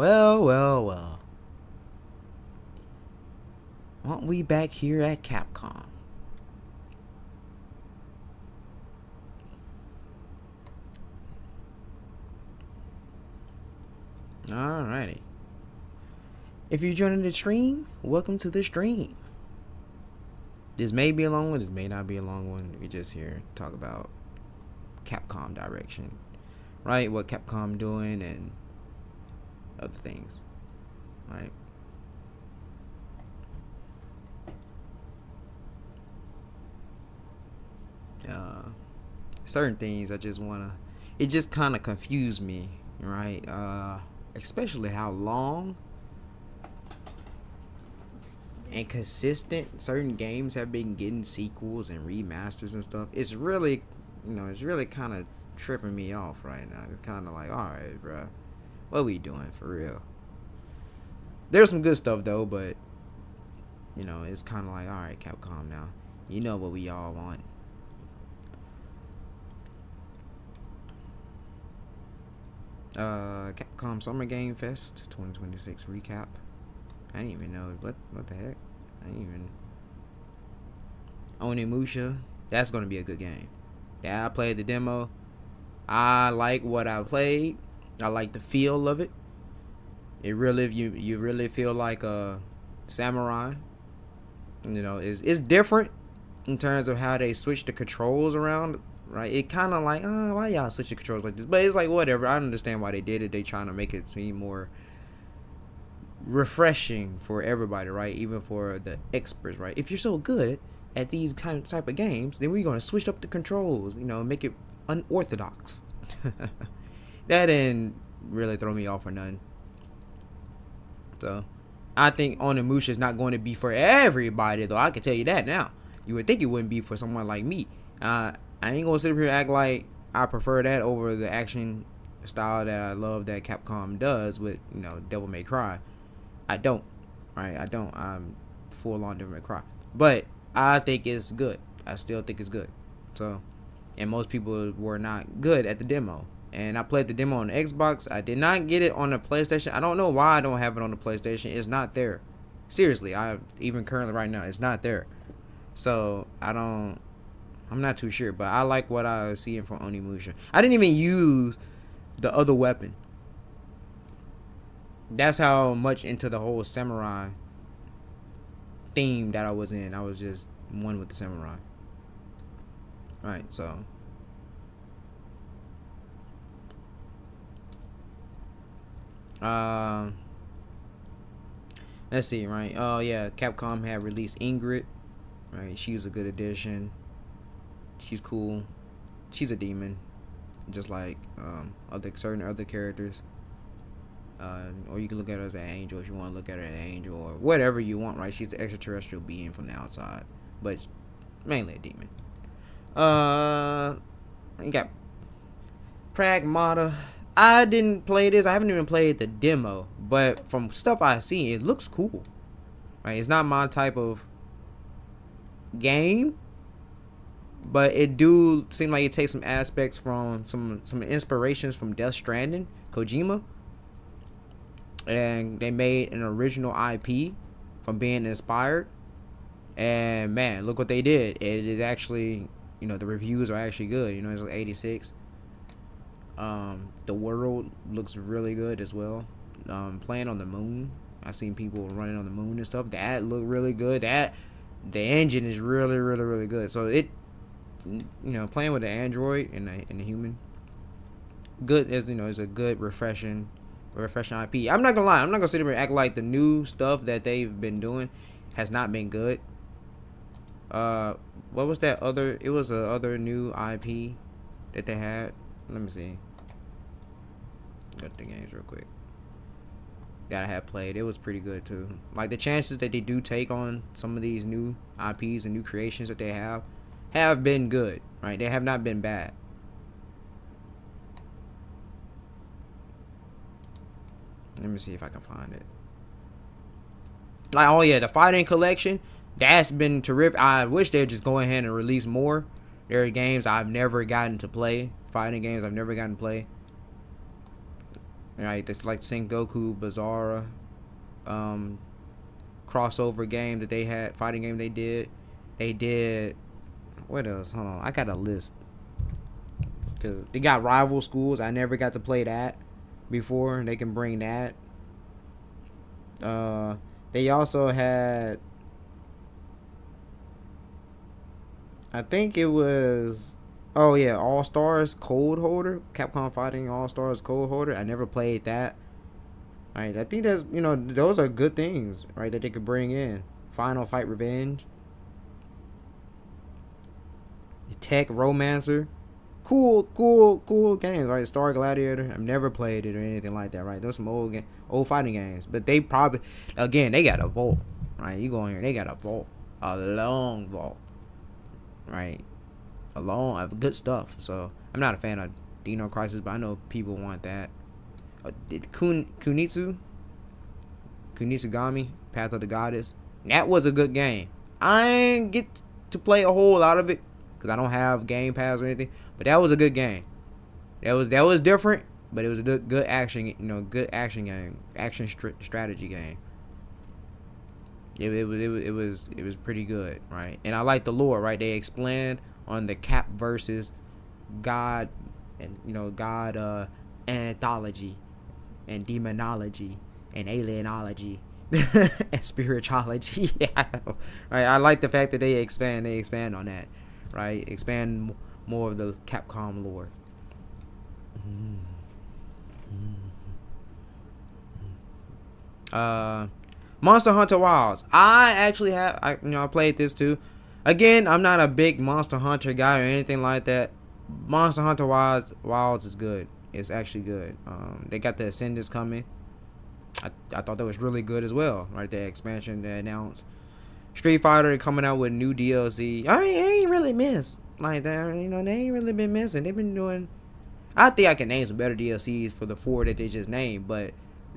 Well, well, well. Aren't we back here at Capcom? Alrighty. If you're joining the stream, welcome to the stream. This may be a long one, this may not be a long one. We're just here to talk about Capcom direction. Right? What Capcom doing and other things. Right? Certain things I just wanna it just kinda confused me, right? Especially how long and consistent certain games have been getting sequels and remasters and stuff. It's really it's really kinda tripping me off right now. It's kinda like, alright, bruh, what we doing for real? There's some good stuff though, but it's kinda like, alright, Capcom now. You know what we all want. Capcom Summer Game Fest 2026 recap. I didn't even know what the heck. I didn't even. Onimusha, that's gonna be a good game. Yeah, I played the demo. I like what I played. I like the feel of it. It really, you really feel like a samurai. It's different in terms of how they switch the controls around. Right, it kind of like, why y'all switch the controls like this? But it's like, whatever. I understand why they did it. They trying to make it seem more refreshing for everybody, right? Even for the experts, right? If you're so good at these type of games, then we're gonna switch up the controls. Make it unorthodox. That didn't really throw me off or nothing. So, I think Onimusha is not going to be for everybody, though. I can tell you that now. You would think it wouldn't be for someone like me. I ain't gonna sit up here and act like I prefer that over the action style that I love that Capcom does with, Devil May Cry. I don't. Right? I don't. I'm full on Devil May Cry. But I think it's good. I still think it's good. So, and most people were not good at the demo. And I played the demo on the Xbox. I did not get it on the PlayStation. I don't know why I don't have it on the PlayStation. It's not there. Seriously, even currently right now, it's not there. So, I'm not too sure, but I like what I was seeing from Onimusha. I didn't even use the other weapon. That's how much into the whole samurai theme that I was in. I was just one with the samurai. Alright, so. Let's see, right? Oh, yeah, Capcom had released Ingrid. Right, she was a good addition. She's cool. She's a demon, just like certain other characters. Or you can look at her as an angel if you want to look at her as an angel, or whatever you want. Right? She's an extraterrestrial being from the outside, but mainly a demon. You got Pragmata. I didn't play this. I haven't even played the demo, but from stuff I see, it looks cool. Right? It's not my type of game. But it do seem like it takes some aspects from some inspirations from Death Stranding, Kojima. And they made an original IP from being inspired. And man, look what they did. It is actually, the reviews are actually good. It's like 86. The world looks really good as well. Playing on the moon. I've seen people running on the moon and stuff. That looked really good. The engine is really, really, really good. So playing with the android and the human, good is is a good refreshing IP. I'm not gonna lie. I'm not gonna sit there and act like the new stuff that they've been doing has not been good. What was that other? It was a other new IP that they had. Let me see. Go to the games real quick. That I had played. It was pretty good too. Like the chances that they do take on some of these new IPs and new creations that they have been good, right? They have not been bad. Let me see if I can find it. Like, oh yeah, the Fighting Collection, that's been terrific. I wish they'd just go ahead and release more. There are games I've never gotten to play. Fighting games I've never gotten to play. right? That's like Sengoku Bizarre crossover game that they had, fighting game they did. They did, what else? Hold on, I got a list. Cause they got Rival Schools. I never got to play that before. They can bring that. They also had, I think it was, oh yeah, All Stars Code Holder, Capcom Fighting All Stars Code Holder. I never played that. Right, I think that's, those are good things, right, that they could bring in. Final Fight Revenge, Tech Romancer, cool games, right? Star Gladiator. I've never played it or anything like that, right? Those some old fighting games, but they probably, again, they got a vault, right? You go in here, they got a vault, a long vault, right? Good stuff. So I'm not a fan of Dino Crisis, but I know people want that. Did Kunitsugami, Path of the Goddess. That was a good game. I ain't get to play a whole lot of it because I don't have Game Pass or anything. But that was a good game. That was different, but it was a good action, good action game, strategy game. It was pretty good, right? And I like the lore, right? They expand on the Cap versus God, and God anthology, and demonology, and alienology, and spirituality. Yeah. Right. I like the fact that they expand on that, right? Expand more of the Capcom lore. Monster Hunter Wilds. I played this too. Again, I'm not a big Monster Hunter guy or anything like that. Monster Hunter Wilds is good. It's actually good. They got the Ascendants coming. I thought that was really good as well, right? The expansion they announced. Street Fighter coming out with new DLC. I mean, they ain't really missed like that. They ain't really been missing. They've been doing. I think I can name some better DLCs for the 4 that they just named, but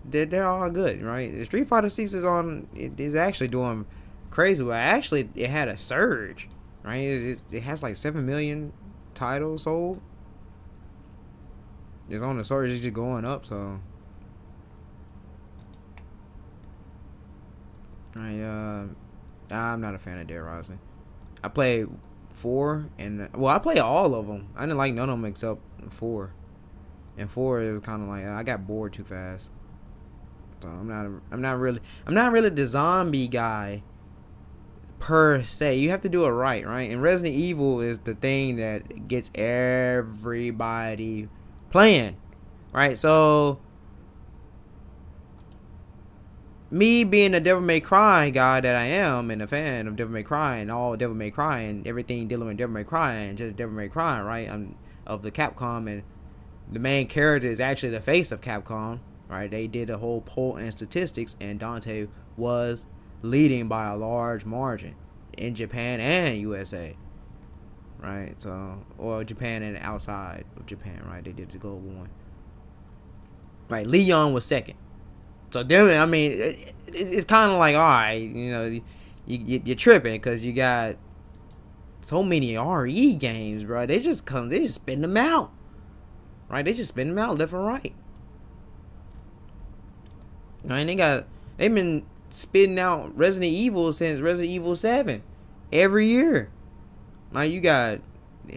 they're all good, right? The Street Fighter 6 is actually doing crazy well. Actually, it had a surge, right? It has like 7 million titles sold. It's on the surge. It's just going up, so. I'm not a fan of Dead Rising. I played 4 and I played all of them. I didn't like none of them except 4. And 4, it was kind of like I got bored too fast. So I'm not really the zombie guy per se. You have to do it right? And Resident Evil is the thing that gets everybody playing, right? So me being a Devil May Cry guy that I am, and a fan of Devil May Cry and all Devil May Cry and everything dealing with Devil May Cry and just Devil May Cry, right? I'm of the Capcom, and the main character is actually the face of Capcom, right? They did a whole poll and statistics, and Dante was leading by a large margin in Japan and USA, right? So, or Japan and outside of Japan, right? They did the global one, right? Leon was second. So then, I mean, it's kind of like, all right, you're tripping because you got so many RE games, bro. They just spin them out, right? They just spin them out left and right. Right? They've been spitting out Resident Evil since Resident Evil 7 every year. Now you got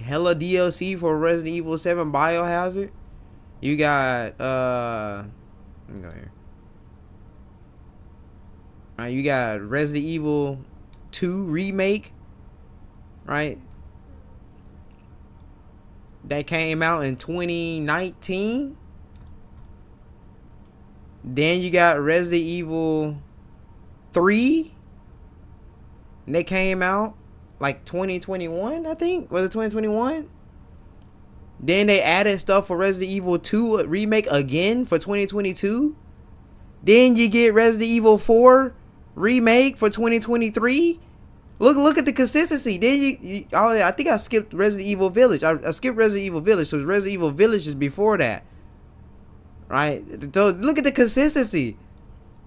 hella DLC for Resident Evil 7 Biohazard. You got let me go here. Right, you got Resident Evil 2 remake, right? That came out in 2019. Then you got Resident Evil 3. And they came out like 2021, I think. Was it 2021? Then they added stuff for Resident Evil 2 remake again for 2022. Then you get Resident Evil 4 remake for 2023. Look at the consistency. Then I think I skipped Resident Evil Village. I skipped Resident Evil Village, so Resident Evil Village is before that, right? So look at the consistency.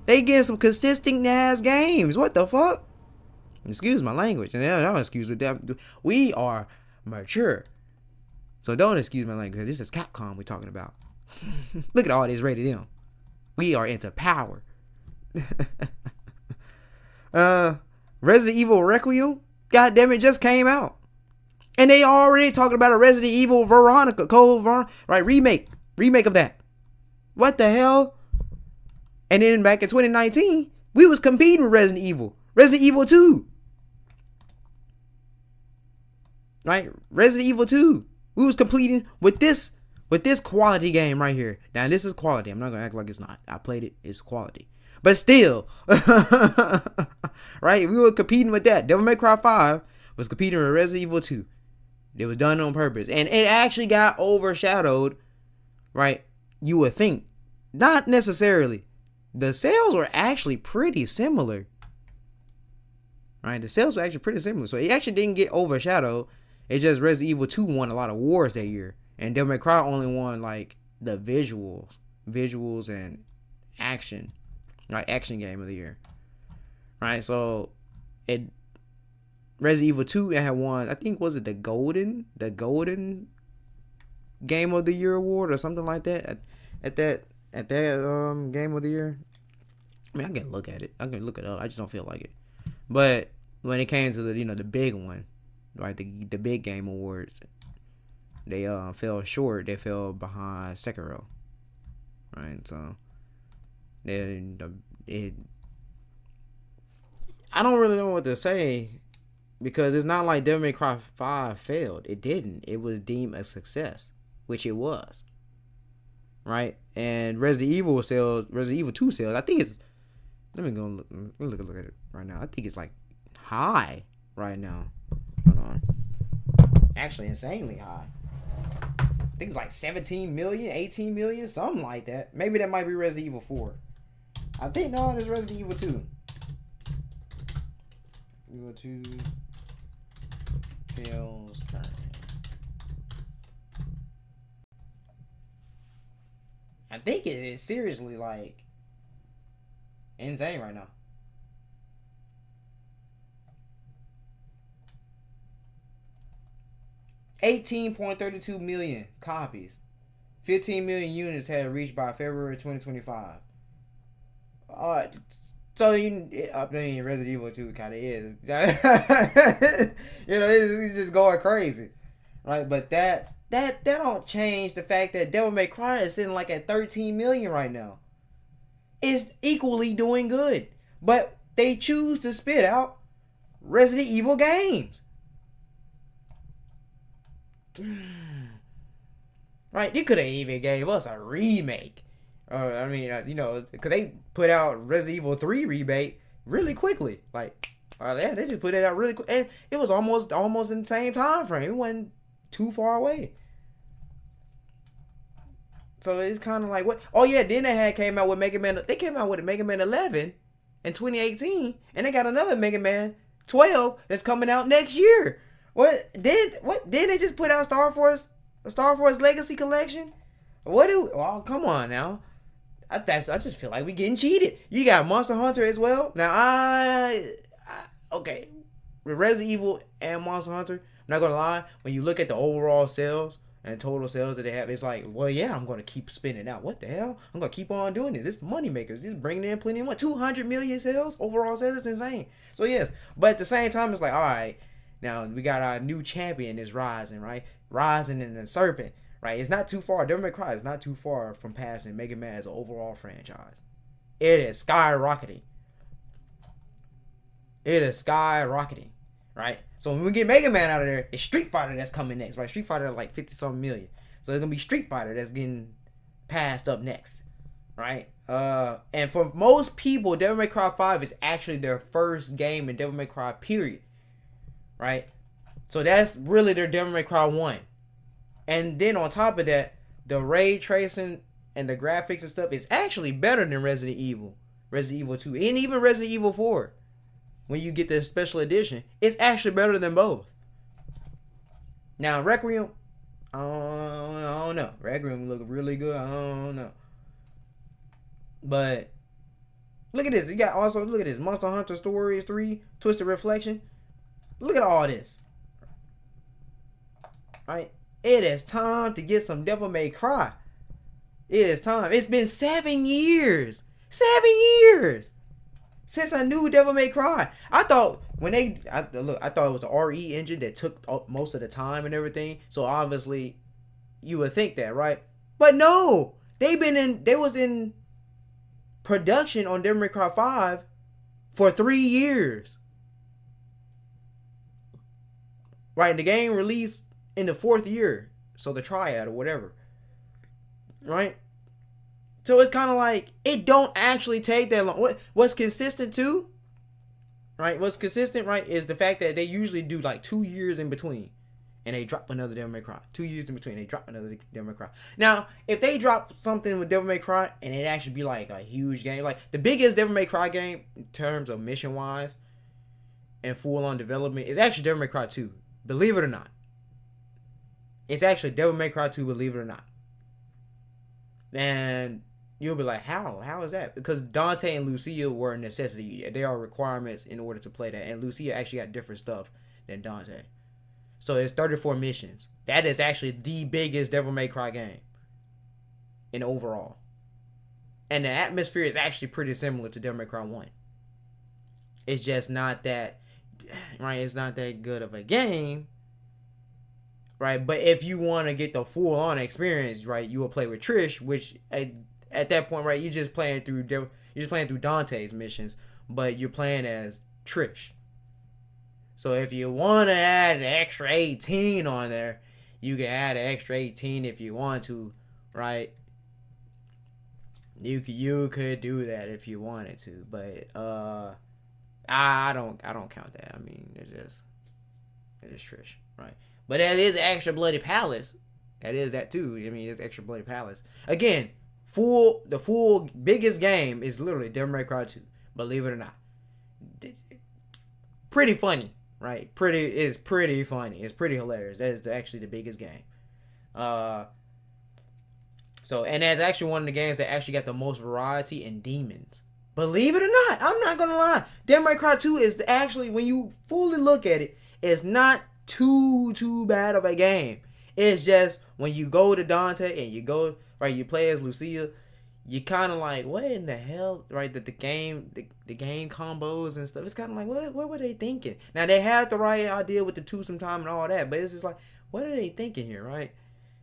They getting some consistent ass games. What the fuck? Excuse my language, and don't excuse it. We are mature, so don't excuse my language. This is Capcom we're talking about. Look at all this rated M. We are into power. Resident Evil Requiem, god damn it, just came out. And they already talking about a Resident Evil Veronica, right, remake of that. What the hell? And then back in 2019, we was competing with Resident Evil 2. Right? Resident Evil 2. We was completing with this quality game right here. Now this is quality. I'm not gonna act like it's not. I played it, it's quality. But still, right? We were competing with that. Devil May Cry 5 was competing with Resident Evil 2. It was done on purpose. And it actually got overshadowed, right? You would think. Not necessarily. The sales were actually pretty similar. Right? The sales were actually pretty similar. So it actually didn't get overshadowed. It's just Resident Evil 2 won a lot of wars that year. And Devil May Cry only won like the visuals and action. Right? Action game of the year. Right? So Resident Evil 2 had won, I think, was it the golden game of the year award or something like that at that game of the year. I mean, I can look at it. I can look it up. I just don't feel like it. But when it came to the big one, right, the big game awards, they fell short. They fell behind Sekiro. Right? So I don't really know what to say. Because it's not like Devil May Cry 5 failed. It didn't. It was deemed a success, which it was. Right? And Resident Evil 2 sales, I think it's, let me look at it right now. I think it's like high right now. Hold on. Actually insanely high. I think it's like 17 million, 18 million, something like that. Maybe that might be Resident Evil 4. I think no, it's Resident Evil 2. Evil 2 sales currently. I think it is seriously like insane right now. 18.32 million copies. 15 million units had reached by February 2025. So I mean, Resident Evil 2 kind of is, it's just going crazy, right? But that don't change the fact that Devil May Cry is sitting like at 13 million right now. It's equally doing good, but they choose to spit out Resident Evil games, right? You could have even gave us a remake. I mean, because they put out Resident Evil 3 remake really quickly. Like, they just put it out really quick. And it was almost in the same time frame. It wasn't too far away. So it's kind of like, what? Oh, yeah, then they came out with Mega Man. They came out with a Mega Man 11 in 2018. And they got another Mega Man 12 that's coming out next year. Did they just put out Star Force Legacy Collection? Oh, come on now. I just feel like we getting cheated. You got Monster Hunter as well. Now okay, with Resident Evil and Monster Hunter, I'm not gonna lie. When you look at the overall sales and total sales that they have, it's like, well, yeah, I'm gonna keep spinning out. What the hell? I'm gonna keep on doing this. This is money makers. This is bringing in plenty of money. 200 million sales overall sales. It's insane. So yes, but at the same time, it's like, all right, now we got our new champion is rising, right? Rising in the serpent. Right, it's not too far. Devil May Cry is not too far from passing Mega Man as an overall franchise. It is skyrocketing. Right? So when we get Mega Man out of there, it's Street Fighter that's coming next, right? Street Fighter like 50-something million. So it's gonna be Street Fighter that's getting passed up next. Right? And for most people, Devil May Cry 5 is actually their first game in Devil May Cry, period. Right? So that's really their Devil May Cry 1. And then on top of that, the ray tracing and the graphics and stuff is actually better than Resident Evil 2, and even Resident Evil 4. When you get the special edition, it's actually better than both. Now, Requiem, I don't know. Requiem look really good. I don't know. But look at this. Look at this. Monster Hunter Stories 3, Twisted Reflection. Look at all this. Right? It is time to get some Devil May Cry. It is time. It's been 7 years. 7 years since I knew Devil May Cry. I thought when I thought it was the RE engine that took up most of the time and everything. So obviously, you would think that, right? But no, they was in production on Devil May Cry 5 for 3 years. Right, and the game released in the 4th year, so the triad or whatever. Right? So it's kind of like it don't actually take that long. What's consistent too, right? What's consistent, right, is the fact that they usually do like 2 years in between, and they drop another Devil May Cry. 2 years in between, they drop another Devil May Cry. Now, if they drop something with Devil May Cry and it actually be like a huge game, like the biggest Devil May Cry game in terms of mission wise and full on development is actually Devil May Cry 2. Believe it or not, it's actually Devil May Cry 2. Believe it or not, and you'll be like, how? How is that? Because Dante and Lucia were a necessity. They are requirements in order to play that. And Lucia actually got different stuff than Dante. So it's 34 missions. That is actually the biggest Devil May Cry game in overall. And the atmosphere is actually pretty similar to Devil May Cry 1. It's just not that, right? It's not that good of a game. Right? But if you want to get the full-on experience, right, you will play with Trish, which at that point, right, you're just playing through Dante's missions, but you're playing as Trish. So if you want to add an extra 18 on there, you can add an extra 18 if you want to, right? You could do that if you wanted to, but I don't count that. I mean, it's just Trish, right? But that is Extra Bloody Palace. That is that too. I mean, it's Extra Bloody Palace. Again, the full biggest game is literally Devil May Cry 2. Believe it or not. Pretty funny, right? It's pretty funny. It's pretty hilarious. That is actually the biggest game. And that's actually one of the games that actually got the most variety in demons. Believe it or not, I'm not gonna lie. Devil May Cry 2 is actually, when you fully look at it, it's not too bad of a game. It's just when you go to Dante and you go, right, you play as Lucia, you kind of like, what in the hell, right? That the game combos and stuff, it's kind of like, what were they thinking? Now they had the right idea with the twosome time and all that, but it's just like, what are they thinking here, right?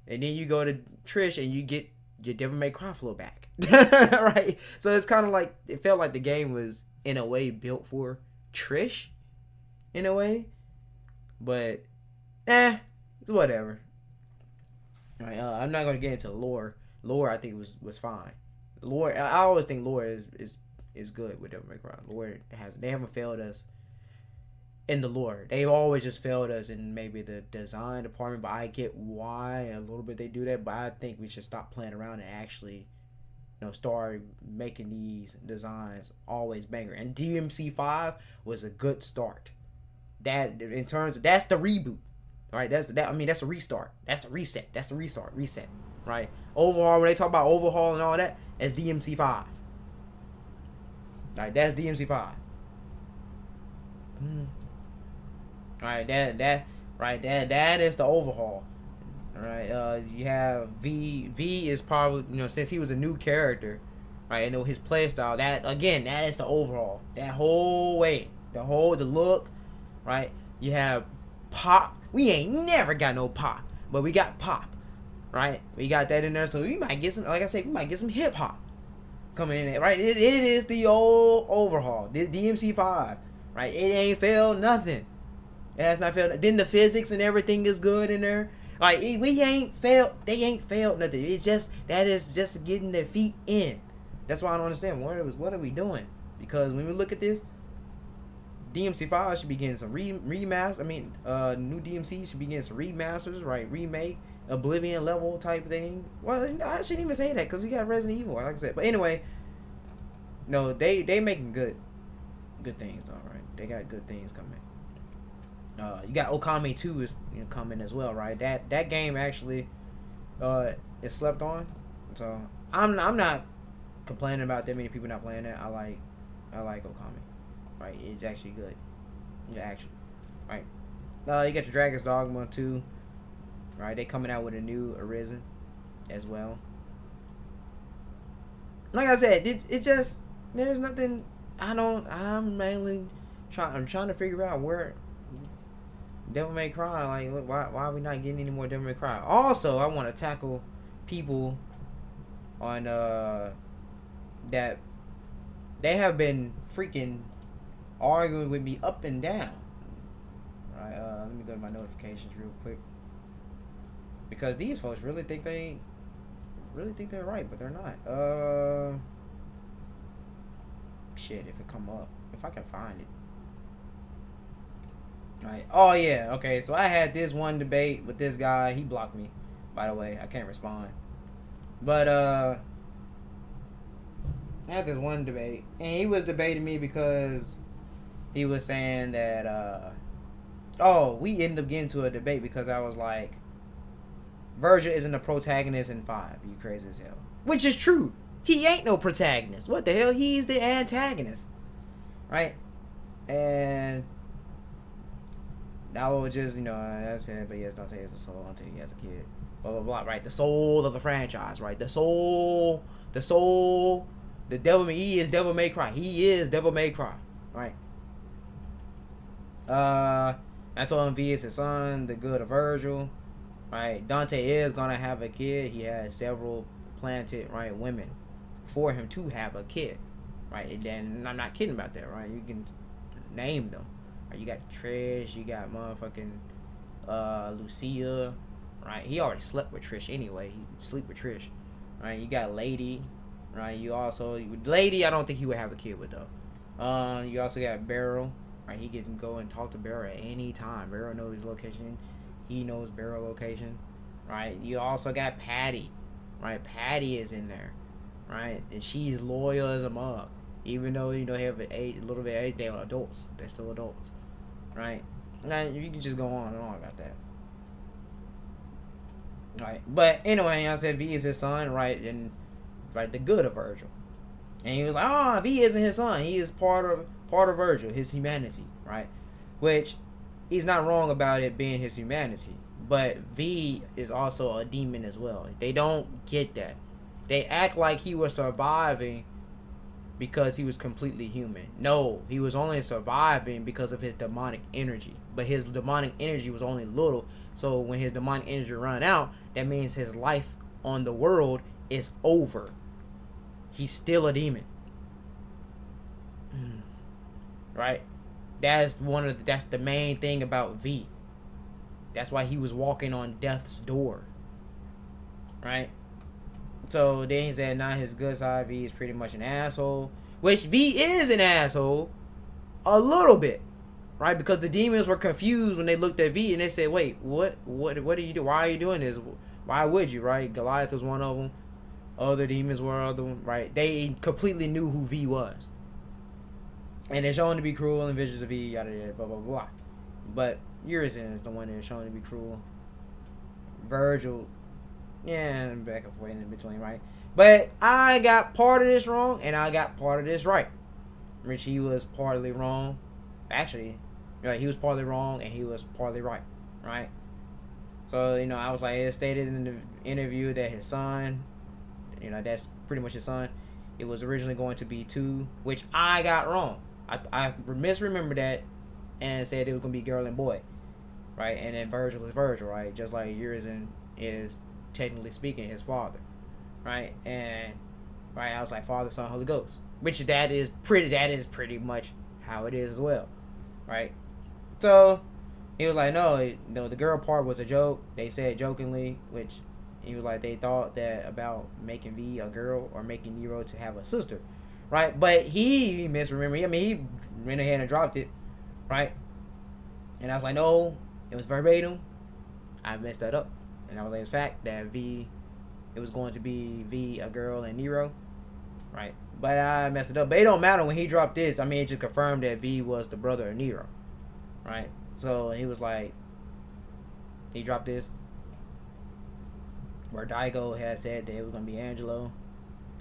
And then you go to Trish and you get your Devil May Cry flow back, right? So it's kind of like, it felt like the game was in a way built for Trish, in a way. But, whatever. All right, I'm not gonna get into lore. Lore, I think was fine. Lore, I always think lore is good with Devil May Cry. Lore they haven't failed us in the lore. They've always just failed us in maybe the design department. But I get why a little bit they do that. But I think we should stop playing around and actually, start making these designs always banger. And DMC5 was a good start. That in terms of, that's the reboot, right? That's a restart. That's a reset. That's the reset, right? Overhaul, when they talk about overhaul and all that, that's DMC5. Right, that's DMC5. Right, that is the overhaul. All right, you have V is probably, since he was a new character, right, and his play style, that is the overhaul. That whole way, the look. Right, you have Pop. We ain't never got no Pop, but we got Pop. Right, we got that in there, so we might get some. Like I said, we might get some hip hop coming in there. Right, it is the old overhaul. The DMC5. Right, it ain't failed nothing. It has not failed. Then the physics and everything is good in there. Like we ain't failed. They ain't failed nothing. It's just that is just getting their feet in. That's why I don't understand what are we doing? Because when we look at this, DMC5 should be getting some remasters. New DMC should be getting some remasters, right? Remake, Oblivion level type thing. Well, I shouldn't even say that because you got Resident Evil, like I said. But anyway, no, they making good things though, right? They got good things coming. You got Okami 2 is coming as well, right? That game actually is slept on, so I'm not complaining about that many people not playing that. I like Okami. Right, it's actually good. Actually, right. You got your Dragon's Dogma 2. Right, they coming out with a new Arisen as well. like I said, it just there's nothing. I'm mainly I'm trying to figure out where Devil May Cry. Like, why are we not getting any more Devil May Cry? Also, I want to tackle people on that they have been freaking arguing with me up and down. Right, let me go to my notifications real quick, because these folks really think they're right, but they're not. Shit, if it come up, if I can find it. Right. Oh yeah. Okay. So I had this one debate with this guy. He blocked me, by the way. I can't respond. But I had this one debate, and he was debating me because he was saying that we ended up getting to a debate because I was like, Virgil isn't a protagonist in 5. You crazy as hell. Which is true. He ain't no protagonist. What the hell? He's the antagonist. Right? And that was just, that's it. But yes, Dante is the soul until he has a kid. Blah, blah, blah. Right? The soul of the franchise. Right? The soul. The devil, he is Devil May Cry. He is Devil May Cry. Right? I told him V is his son, the good of Virgil. Right? Dante is gonna have a kid. He has several planted, right, women for him to have a kid. Right? And then I'm not kidding about that, right? You can name them. Right? You got Trish, you got motherfucking Lucia. Right? He already slept with Trish anyway. He sleep with Trish. Right? You got Lady. Right? You also Lady, I don't think he would have a kid with though. You also got Beryl. Right? He can go and talk to Beryl at any time. Beryl knows his location. He knows Beryl location. Right? You also got Patty. Right? Patty is in there. Right? And she's loyal as a mug. Even though, they have a little bit of age, they're adults. They're still adults. Right? Now, you can just go on and on about that. Right? But anyway, I said V is his son, right? And right, the good of Virgil. And he was like, V isn't his son. He is part of Virgil, his humanity, right? Which he's not wrong about it being his humanity. But V is also a demon as well. They don't get that. They act like he was surviving because he was completely human. No, he was only surviving because of his demonic energy. But his demonic energy was only little. So when his demonic energy run out, that means his life on the world is over. He's still a demon. Right? That's the main thing about V. That's why he was walking on death's door. Right? So then he said, now his good side, V is pretty much an asshole. Which V is an asshole. A little bit. Right? Because the demons were confused when they looked at V and they said, wait, what do you do? Why are you doing this? Why would you? Right? Goliath was one of them. Other demons were other ones. Right? They completely knew who V was. And they're shown to be cruel and vicious of V, yada yada, blah blah blah. But Urizen is the one that's shown to be cruel. Virgil, yeah, back and forth in between, right? But I got part of this wrong, and I got part of this right. Which he was partly wrong. Actually, right, he was partly wrong, and he was partly right, right? So, I was like, it stated in the interview that his son, that's pretty much his son. It was originally going to be 2, which I got wrong. I misremembered that and said it was going to be girl and boy, right? And then Virgil is Virgil, right? Just like Urizen is, technically speaking, his father, right? And, right, I was like, Father, Son, Holy Ghost. Which that is pretty much how it is as well, right? So, he was like, no, the girl part was a joke. They said jokingly, which he was like, they thought that about making V a girl or making Nero to have a sister, right? But he misremembered. I mean, he went ahead and dropped it, right? And I was like, no, it was verbatim. I messed that up. And I was like, it's fact that it was going to be V a girl and Nero, right? But I messed it up. But it don't matter when he dropped this. I mean, it just confirmed that V was the brother of Nero, right? So he was like, he dropped this where Daigo had said that it was going to be Angelo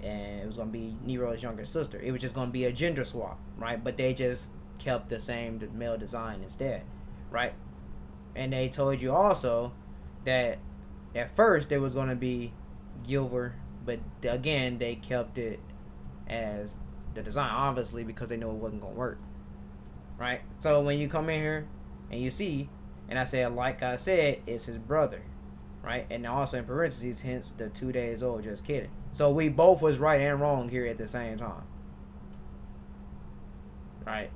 and it was going to be Nero's younger sister. It was just going to be a gender swap, right? But they just kept the same male design instead, right? And they told you also that at first there was going to be Gilver, but again, they kept it as the design, obviously, because they know it wasn't gonna work, right? So when you come in here and you see, and I said, like I said, it's his brother, right? And also in parentheses, hence the 2 days old. Just kidding. So we both was right and wrong here at the same time, right?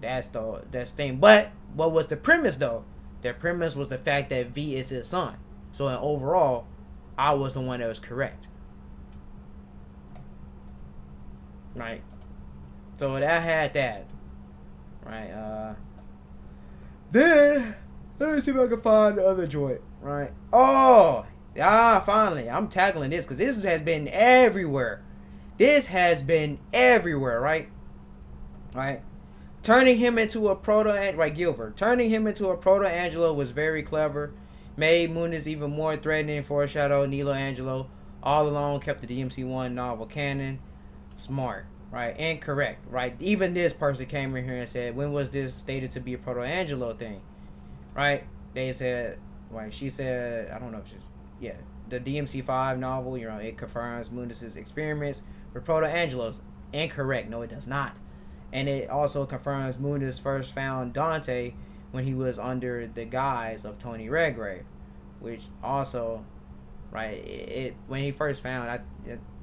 That's the thing. But what was the premise though? The premise was the fact that V is his son. So in overall, I was the one that was correct, right? So that had that, right? Then let me see if I can find the other joint, right? Oh, yeah, finally, I'm tackling this because this has been everywhere. This has been everywhere, right? Right. Turning him into a right, Gilbert. Turning him into a proto-Angelo was very clever. Made Muniz even more threatening, foreshadowed Nilo Angelo. All along kept the DMC1 novel canon. Smart, right? And correct, right? Even this person came in here and said, when was this stated to be a proto-Angelo thing? Right? They said, right, she said, I don't know if she's, yeah, the DMC5 novel, you know, it confirms Muniz's experiments with proto-Angelos. Incorrect. No, it does not. And it also confirms Muniz first found Dante when he was under the guise of Tony Redgrave, which also, right, it when he first found, I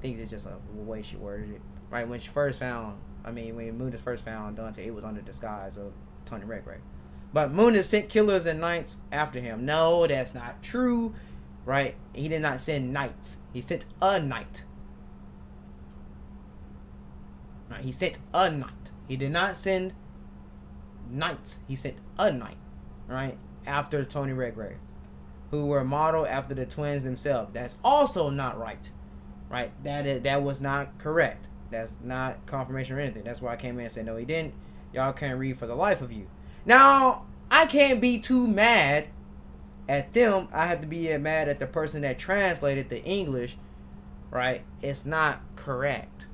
think it's just a way she worded it, right? When she first found, when Muniz first found Dante, it was under disguise of Tony Redgrave. But Muniz sent killers and knights after him. No, that's not true, right? He did not send knights. He sent a knight. Right? He sent a knight. He did not send knights. He sent a knight, right? After Tony Redgrave, who were modeled after the twins themselves. That's also not right, right? That was not correct. That's not confirmation or anything. That's why I came in and said, no, he didn't. Y'all can't read for the life of you. Now, I can't be too mad at them. I have to be mad at the person that translated the English, right? It's not correct.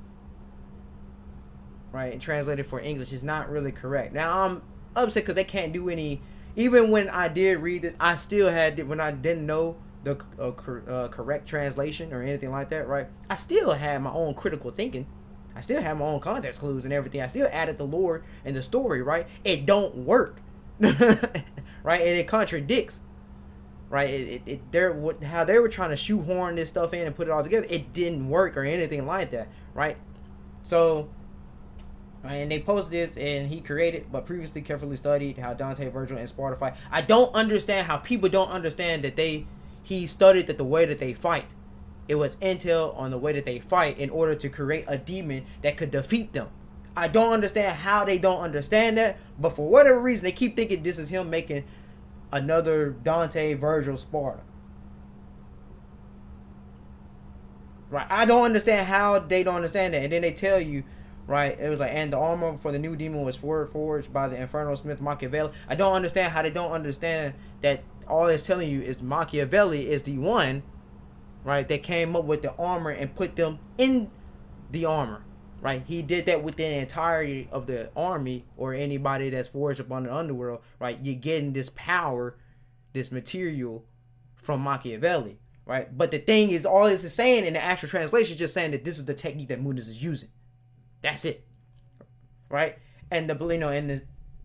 Right, and translated for English is not really correct. Now I'm upset because they can't do any. Even when I did read this, I still had when I didn't know the correct translation or anything like that. Right, I still had my own critical thinking. I still have my own context clues and everything. I still added the lore and the story. Right, it don't work. Right, and it contradicts. Right, how they were trying to shoehorn this stuff in and put it all together. It didn't work or anything like that. Right, so. And they posted this, and he created, but previously carefully studied how Dante, Virgil, and Sparta fight. I don't understand how people don't understand that he studied that the way that they fight. It was intel on the way that they fight in order to create a demon that could defeat them. I don't understand how they don't understand that, but for whatever reason, they keep thinking this is him making another Dante, Virgil, Sparta. Right? I don't understand how they don't understand that, and then they tell you. Right, it was like, and the armor for the new demon was forged by the infernal smith Machiavelli. I don't understand how they don't understand that all it's telling you is Machiavelli is the one, right, that came up with the armor and put them in the armor, right? He did that with the entirety of the army or anybody that's forged upon the underworld, right? You're getting this power, this material from Machiavelli, right? But the thing is, all this is saying in the actual translation is just saying that this is the technique that Muniz is using. That's it, right? And it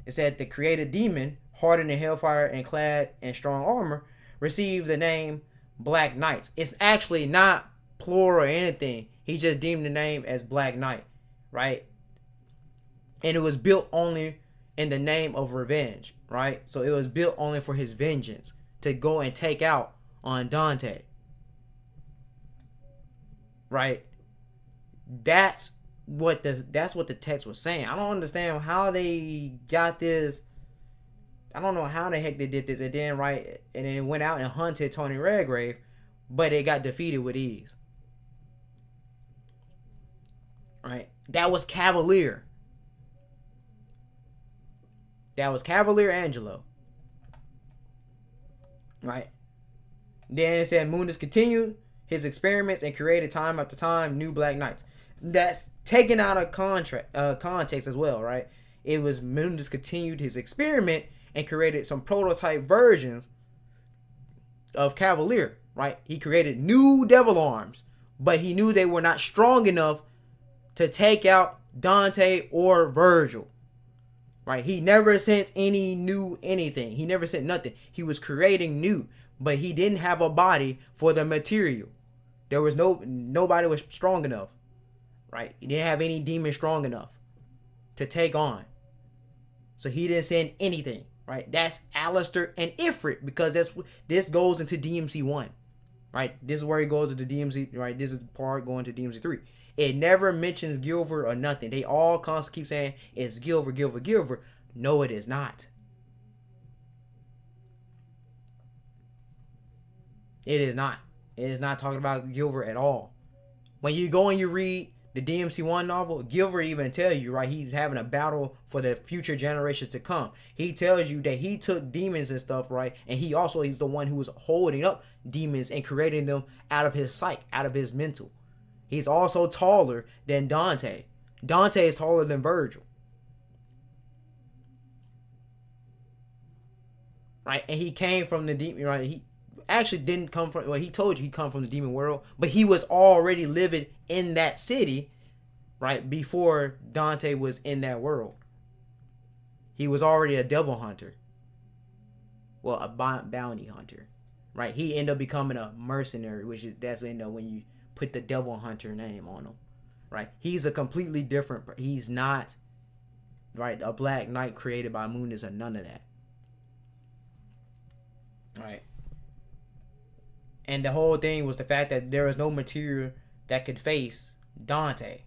said the created demon, hardened in hellfire and clad in strong armor, received the name Black Knights. It's actually not plural or anything. He just deemed the name as Black Knight, right? And it was built only in the name of revenge, right? So it was built only for his vengeance to go and take out on Dante, right? That's what the text was saying. I don't understand how they got this. I don't know how the heck they did this. And then and then went out and hunted Tony Redgrave, but it got defeated with ease. Right? That was Cavalier. That was Cavalier Angelo. Right? Then it said Muniz continued his experiments and created time after time new Black Knights. That's taken out of context as well, right? It was Muniz continued his experiment and created some prototype versions of Cavalier, right? He created new devil arms, but he knew they were not strong enough to take out Dante or Virgil. Right? He never sent any new anything. He never sent nothing. He was creating new, but he didn't have a body for the material. There was nobody was strong enough. Right? He didn't have any demon strong enough to take on. So he didn't send anything. Right? That's Alistair and Ifrit, because this goes into DMC1. Right? This is where he goes into DMC, right? This is the part going to DMC3. It never mentions Gilver or nothing. They all constantly keep saying it's Gilver. No, it is not. It is not. It is not talking about Gilver at all. When you go and you read the DMC1 novel, Gilver even tells you, right, he's having a battle for the future generations to come. He tells you that he took demons and stuff, right? And he's the one who was holding up demons and creating them out of his psyche, out of his mental. He's also taller than Dante. Dante is taller than Virgil. Right? And he came from the demon, right? He actually didn't come from, well, he told you he come from the demon world, but he was already living in that city, right, before Dante was in that world. He was already a devil hunter. Well, a bounty hunter. Right? He ended up becoming a mercenary, which is, that's when you put the devil hunter name on him. Right? He's a completely different, he's not, right, a Black Knight created by Moonius or none of that. Right? And the whole thing was the fact that there was no material that could face Dante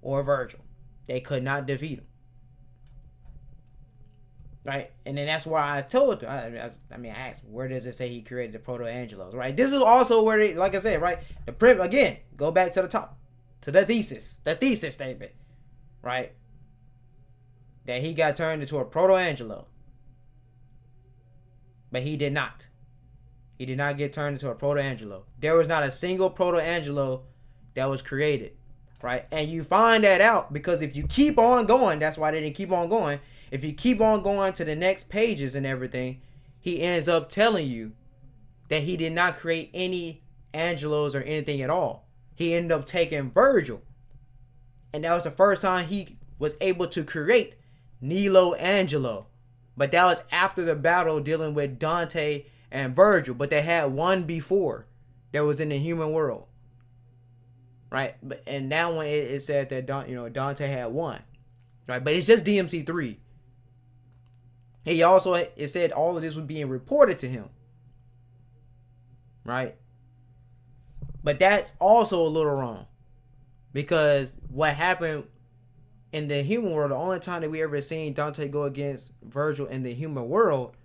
or Virgil. They could not defeat him. Right? And then that's why I told you, I asked, where does it say he created the Proto-Angelos? Right? This is also where they, like I said, right? Again, go back to the top, to the thesis statement, right? That he got turned into a Proto-Angelo. But he did not. He did not get turned into a Proto-Angelo. There was not a single Proto-Angelo that was created, right? And you find that out because if you keep on going, that's why they didn't keep on going. If you keep on going to the next pages and everything, he ends up telling you that he did not create any Angelos or anything at all. He ended up taking Virgil. And that was the first time he was able to create Nilo Angelo. But that was after the battle dealing with Dante and Virgil. But they had one before that was in the human world. Right? And that one, it said that Dante had one. Right? But it's just DMC3. He also, it said all of this was being reported to him. Right? But that's also a little wrong. Because what happened in the human world, the only time that we ever seen Dante go against Virgil in the human world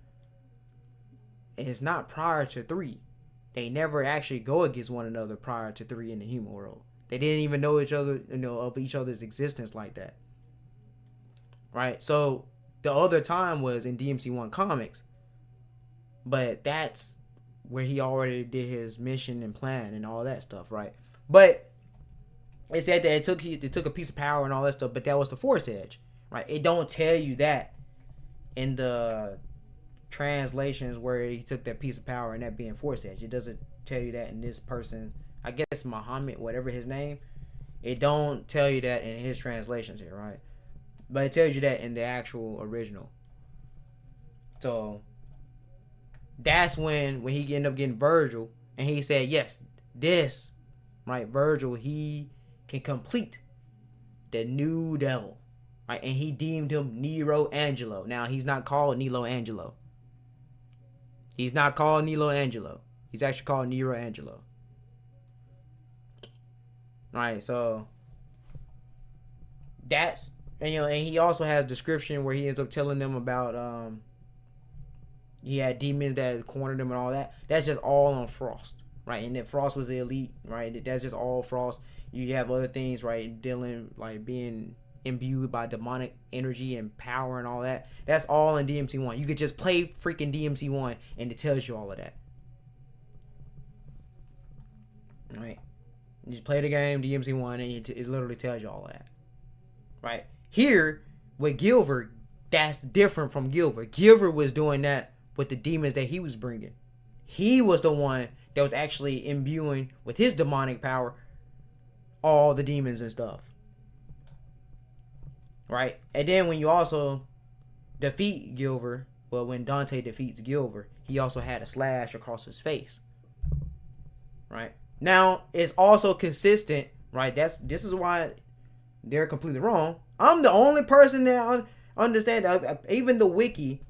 is not prior to 3. They never actually go against one another prior to 3 in the human world. They didn't even know each other, of each other's existence like that. Right? So the other time was in DMC1 comics. But that's where he already did his mission and plan and all that stuff, right? But it said that it took a piece of power and all that stuff, but that was the Force Edge, right? It don't tell you that in the translations where he took that piece of power and that being Force Edge. It doesn't tell you that in this person, I guess Muhammad, whatever his name. It don't tell you that in his translations here, right? But it tells you that in the actual original. So that's when he ended up getting Virgil, and he said, yes, this, right, Virgil, he can complete the new devil, right? And he deemed him Nero Angelo. Now, he's not called Nilo Angelo. He's not called Nilo Angelo. He's actually called Nero Angelo. All right, so that's, and he also has description where he ends up telling them about he had demons that cornered him and all that. That's just all on Frost, right? And that Frost was the elite, right? That's just all Frost. You have other things, right? Dealing, like being imbued by demonic energy and power and all that. That's all in DMC1. You could just play freaking DMC1 and it tells you all of that. All right? You just play the game, DMC1, and it literally tells you all of that. Right? Here, with Gilver, that's different from Gilver. Gilver was doing that with the demons that he was bringing. He was the one that was actually imbuing with his demonic power all the demons and stuff. Right? And then when you also defeat Gilver, well, when Dante defeats Gilver, he also had a slash across his face. Right? Now, it's also consistent, right? This is why they're completely wrong. I'm the only person that understand, even the wiki,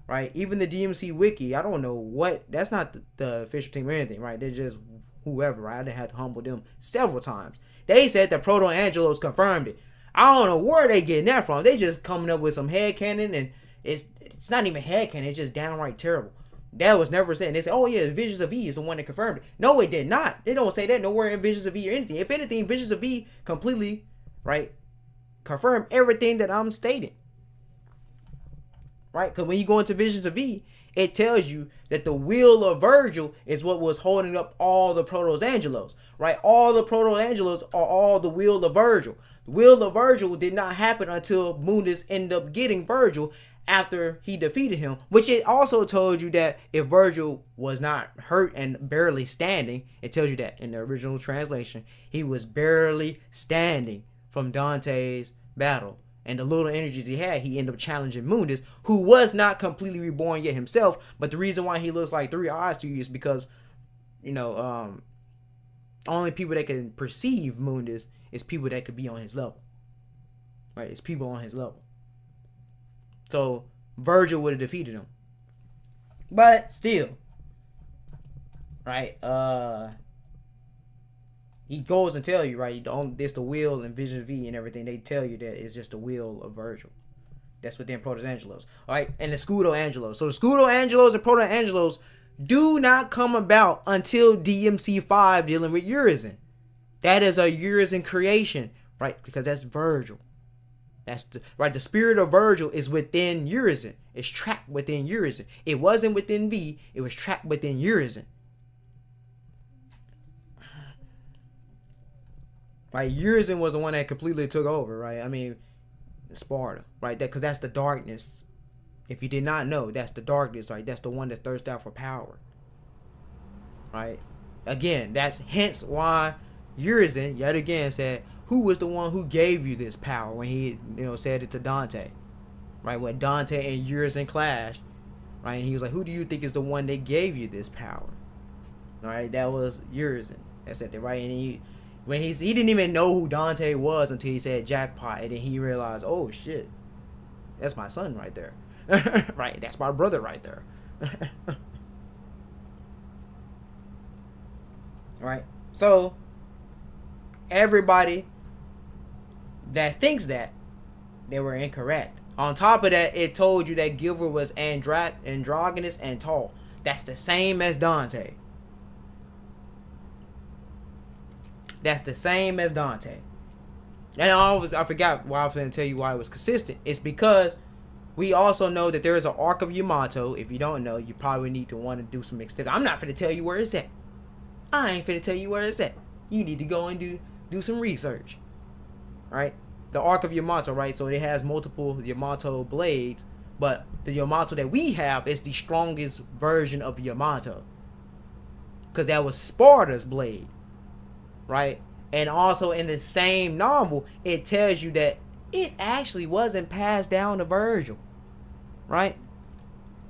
right? Even the DMC wiki, I don't know what, that's not the official team or anything, right? They're just whoever, right? I didn't have to humble them several times. They said that Proto Angelos confirmed it. I don't know where they getting that from. They just coming up with some headcanon, and it's not even headcanon, it's just downright terrible. That was never said. They said, oh yeah, Visions of E is the one that confirmed it. No, it did not. They don't say that nowhere in Visions of E or anything. If anything, Visions of E completely, right, confirm everything that I'm stating. Right? Because when you go into Visions of E, it tells you that the will of Virgil is what was holding up all the Proto-Angelos. Right? All the Proto-Angelos are all the will of Virgil. The will of Virgil did not happen until Mundus ended up getting Virgil after he defeated him, which it also told you that if Virgil was not hurt and barely standing, it tells you that in the original translation, he was barely standing from Dante's battle. And the little energy he had, he ended up challenging Mundus, who was not completely reborn yet himself. But the reason why he looks like three eyes to you is because, only people that can perceive Mundus is people that could be on his level. Right? It's people on his level. So Virgil would have defeated him. But still, right? He goes and tell you, right? It's the will and Vision of V and everything. They tell you that it's just the will of Virgil. That's within Proto-Angelos. All right? And the Scudo-Angelos. So the Scudo-Angelos and Proto-Angelos do not come about until DMC5 dealing with Urizen. That is a Urizen creation, right? Because that's Virgil. That's the spirit of Virgil is within Urizen. It's trapped within Urizen. It wasn't within V. It was trapped within Urizen. Right, Urizen was the one that completely took over. Right, I mean, Sparta. Right, because that's the darkness. If you did not know, that's the darkness. Right, that's the one that thirsts out for power. Right, again, that's hence why Urizen yet again said, who was the one who gave you this power, when he said it to Dante, right? When Dante and Urizen clashed, right? And he was like, who do you think is the one that gave you this power? All right, that was Urizen. That said that, right? And he didn't even know who Dante was until he said jackpot, and then he realized, oh shit, that's my son right there. Right, that's my brother right there. Right, so everybody that thinks that, they were incorrect. On top of that, it told you that Gilver was androgynous and tall. That's the same as Dante. That's the same as Dante. And I forgot why I was going to tell you why it was consistent. It's because we also know that there is an Ark of Yamato. If you don't know, you probably need to want to do some extension. I'm not finna tell you where it's at. I ain't finna tell you where it's at. You need to go and do some research. Right? The Ark of Yamato, right? So it has multiple Yamato blades, but the Yamato that we have is the strongest version of Yamato, because that was Sparta's blade, right? And also in the same novel, it tells you that it actually wasn't passed down to Virgil, right?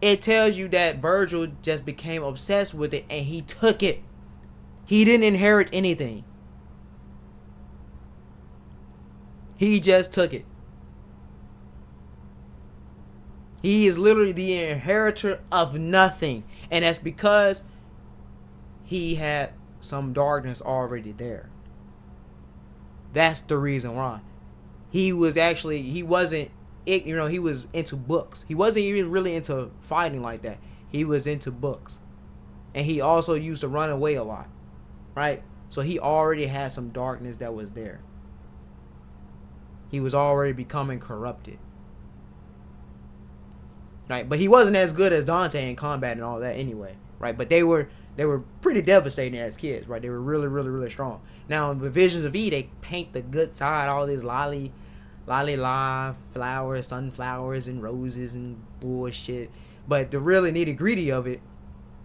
It tells you that Virgil just became obsessed with it and he took it. He didn't inherit anything. He just took it. He is literally the inheritor of nothing. And that's because he had some darkness already there. That's the reason why. He was into books. He wasn't even really into fighting like that. He was into books. And he also used to run away a lot. Right? So he already had some darkness that was there. He was already becoming corrupted. Right? But he wasn't as good as Dante in combat and all that anyway. Right? But they were pretty devastating as kids. Right? They were really, really, really strong. Now, in the Visions of E, they paint the good side, all this lolly flowers, sunflowers, and roses and bullshit. But the really nitty gritty of it,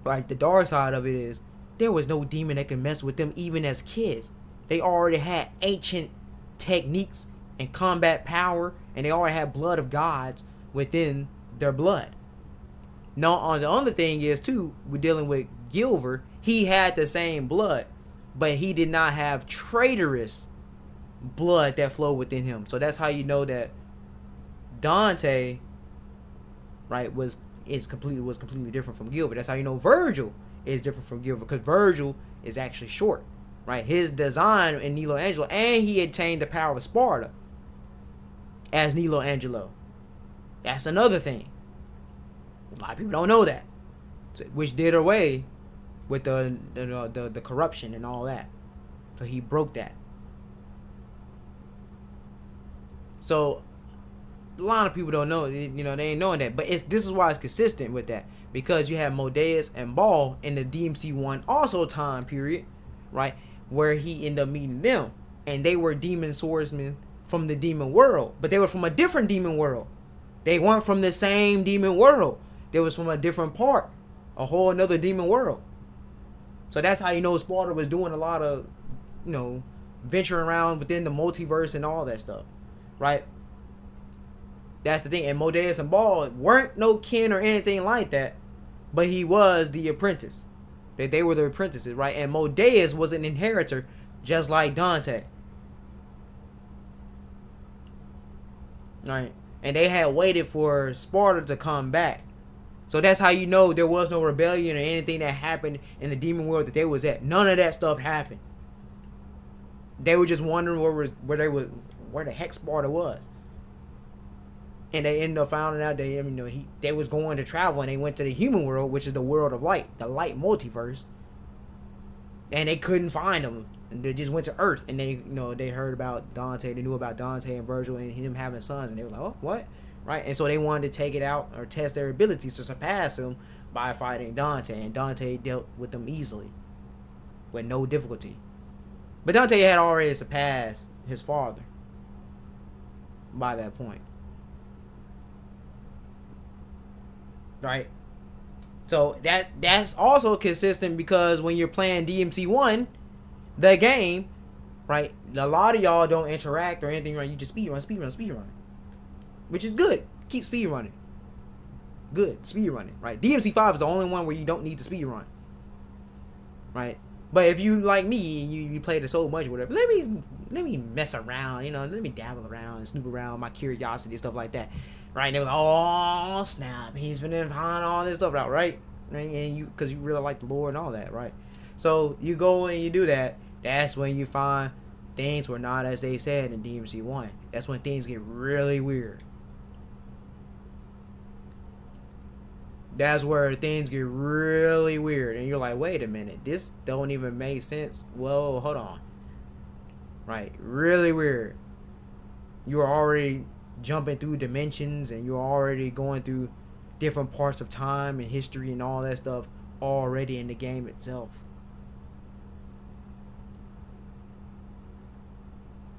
like the dark side of it, is there was no demon that could mess with them even as kids. They already had ancient techniques and combat power, and they already had blood of gods within their blood. Now, on the other thing is too, we're dealing with Gilver. He had the same blood, but he did not have traitorous blood that flowed within him. So that's how you know that Dante, right, was completely different from Gilbert. That's how you know Virgil is different from Gilbert, because Virgil is actually short, right? His design in Nilo Angelo, and he attained the power of Sparta as Nilo Angelo. That's another thing. A lot of people don't know that, which did away with the corruption and all that. So he broke that. So a lot of people don't know, you know, they ain't knowing that. But this is why it's consistent with that, because you have Modeus and Baal in the DMC1 also time period, right, where he ended up meeting them, and they were demon swordsmen from the demon world, but they were from a different demon world. They weren't from the same demon world. They was from a different part, a whole another demon world. So that's how you know Sparta was doing a lot of, you know, venturing around within the multiverse and all that stuff, right? That's the thing. And Modeus and Baal weren't no kin or anything like that, but he was the apprentice. They were the apprentices, right? And Modeus was an inheritor, just like Dante, right? And they had waited for Sparta to come back. So that's how you know there was no rebellion or anything that happened in the demon world that they was at. None of that stuff happened. They were just wondering where the heck Sparta was. And they ended up finding out they was going to travel, and they went to the human world, which is the world of light, the light multiverse. And they couldn't find them. And they just went to Earth, and they heard about Dante. They knew about Dante and Virgil and him having sons, and they were like, oh, what? Right? And so they wanted to take it out or test their abilities to surpass him by fighting Dante. And Dante dealt with them easily, with no difficulty. But Dante had already surpassed his father by that point. Right? So that's also consistent, because when you're playing DMC1, the game, right, a lot of y'all don't interact or anything, right? You just speedrun. Which is good. Keep speedrunning. Good. Speedrunning, right? DMC5 is the only one where you don't need to speedrun. Right? But if you, like me, you played it so much or whatever, let me mess around, let me dabble around and snoop around, my curiosity and stuff like that. Right? And they were like, oh, snap, he's finna find all this stuff out, right? And because you really like the lore and all that, right? So you go and you do that. That's when you find things were not as they said in DMC1. That's when things get really weird. That's where things get really weird, and you're like, wait a minute, this don't even make sense. Whoa, hold on. Right, really weird. You're already jumping through dimensions, and you're already going through different parts of time and history and all that stuff already in the game itself.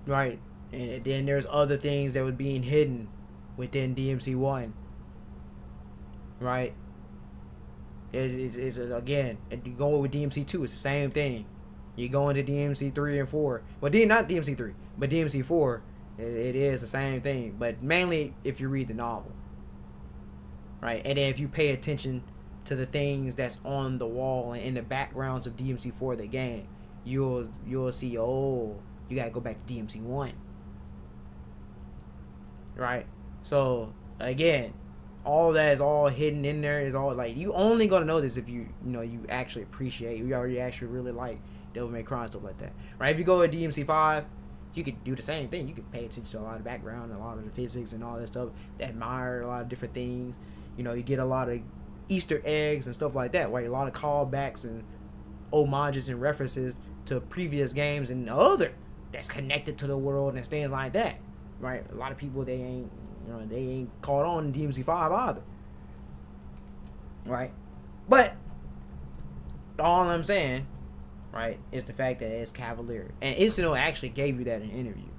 Right, and then there's other things that were being hidden within DMC1. Right? It's again, going with DMC2, it's the same thing. You go into DMC3 and 4. Well, not DMC3, but DMC4, it is the same thing. But mainly if you read the novel. Right? And then if you pay attention to the things that's on the wall and in the backgrounds of DMC4, the game, you'll see, oh, you gotta go back to DMC1. Right? So, again, all that is all hidden in there. Is all like, you only gonna know this if you actually appreciate, you already actually really like Devil May Cry and stuff like that, right? If you go to DMC5, you could do the same thing. You could pay attention to a lot of the background, a lot of the physics and all that stuff, admire a lot of different things. You get a lot of Easter eggs and stuff like that, right? A lot of callbacks and homages and references to previous games and other that's connected to the world and things like that, right? A lot of people, they ain't caught on in DMC5 either, right? But all I'm saying, right, is the fact that it's Cavalier, and Insano actually gave you that in an interview,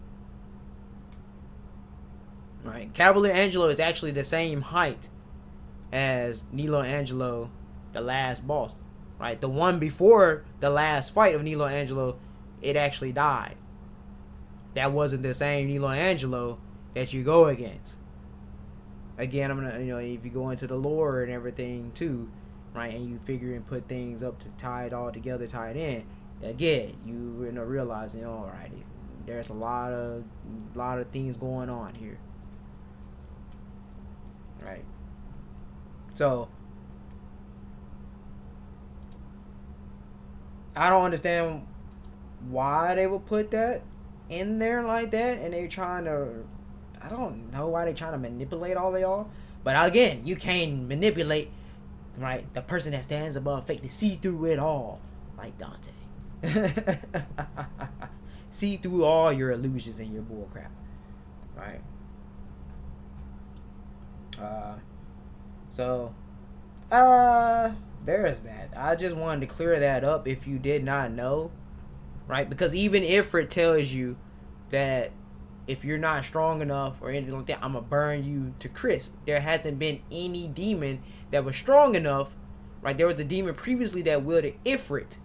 right? Cavalier Angelo is actually the same height as Nilo Angelo, the last boss, right? The one before the last fight of Nilo Angelo it actually died. That wasn't the same Angelo that you go against. Again, I'm gonna, if you go into the lore and everything too, right, and you figure and put things up to tie it all together, tie it in, again, you end up realizing, all right, there's a lot of things going on here, right? So I don't understand why they would put that in there like that, and they're trying to, I don't know why they're trying to manipulate all of y'all. But again, you can't manipulate, right, the person that stands above fate to see through it all, like Dante. See through all your illusions and your bullcrap, right? So there's that. I just wanted to clear that up if you did not know, right? Because even Ifrit tells you that if you're not strong enough or anything like that, I'm gonna burn you to crisp. There hasn't been any demon that was strong enough, right? There was the demon previously that wielded Ifrit,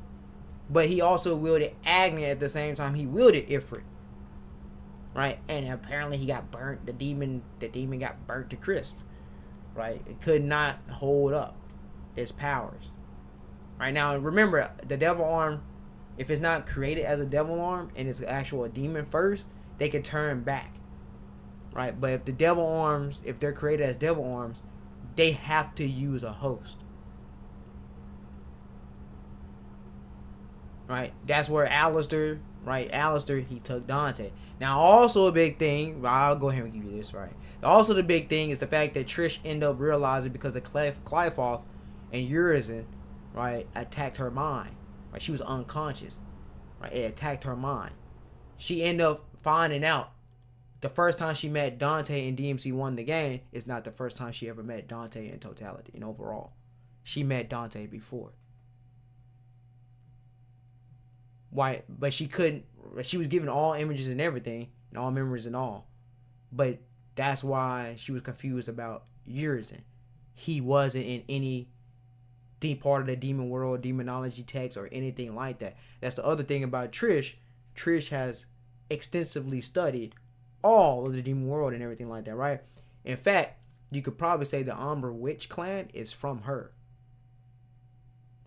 but he also wielded Agni at the same time he wielded Ifrit, right? And apparently he got burnt. The demon got burnt to crisp, right? It could not hold up its powers. Right now, remember, the devil arm, if it's not created as a devil arm and it's actual a demon first, they could turn back, right? But if the devil arms, if they're created as devil arms, they have to use a host, right? That's where Alistair, right? Alistair, he took Dante. Now, also a big thing, I'll go ahead and give you this, right? Also, the big thing is the fact that Trish ended up realizing because the Qliphoth and Urizen, right, attacked her mind. Right? She was unconscious, right? It attacked her mind. She ended up finding out the first time she met Dante and DMC won the game is not the first time she ever met Dante in totality and overall. She met Dante before. Why? But she couldn't. She was given all images and everything, and all memories and all. But that's why she was confused about Urizen. He wasn't in any deep part of the demon world, demonology text, or anything like that. That's the other thing about Trish. Trish has extensively studied all of the demon world and everything like that, right? In fact, you could probably say the Umber Witch clan is from her,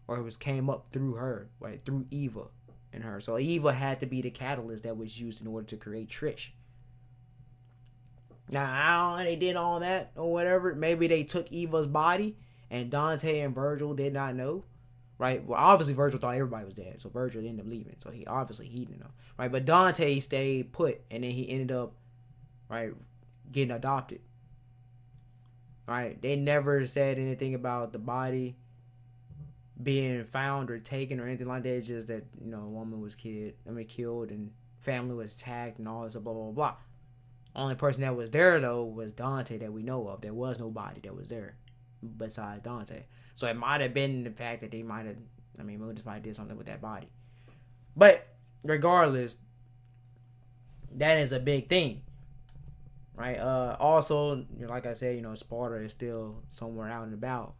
or it was came up through her, right? Through Eva and her. So Eva had to be the catalyst that was used in order to create Trish. Now, I don't know, they did all that or whatever. Maybe they took Eva's body and Dante and Virgil did not know, right? Well, obviously Virgil thought everybody was dead, so Virgil ended up leaving. So he didn't know, right? But Dante stayed put, and then he ended up, right, getting adopted. Right? They never said anything about the body being found or taken or anything like that. It's just that, a woman was killed and family was attacked and all this blah blah blah. Only person that was there though was Dante that we know of. There was nobody that was there besides Dante. So it might have been the fact that they might have, Moon might have did something with that body. But regardless, that is a big thing, right? Also, like I said, Sparta is still somewhere out and about,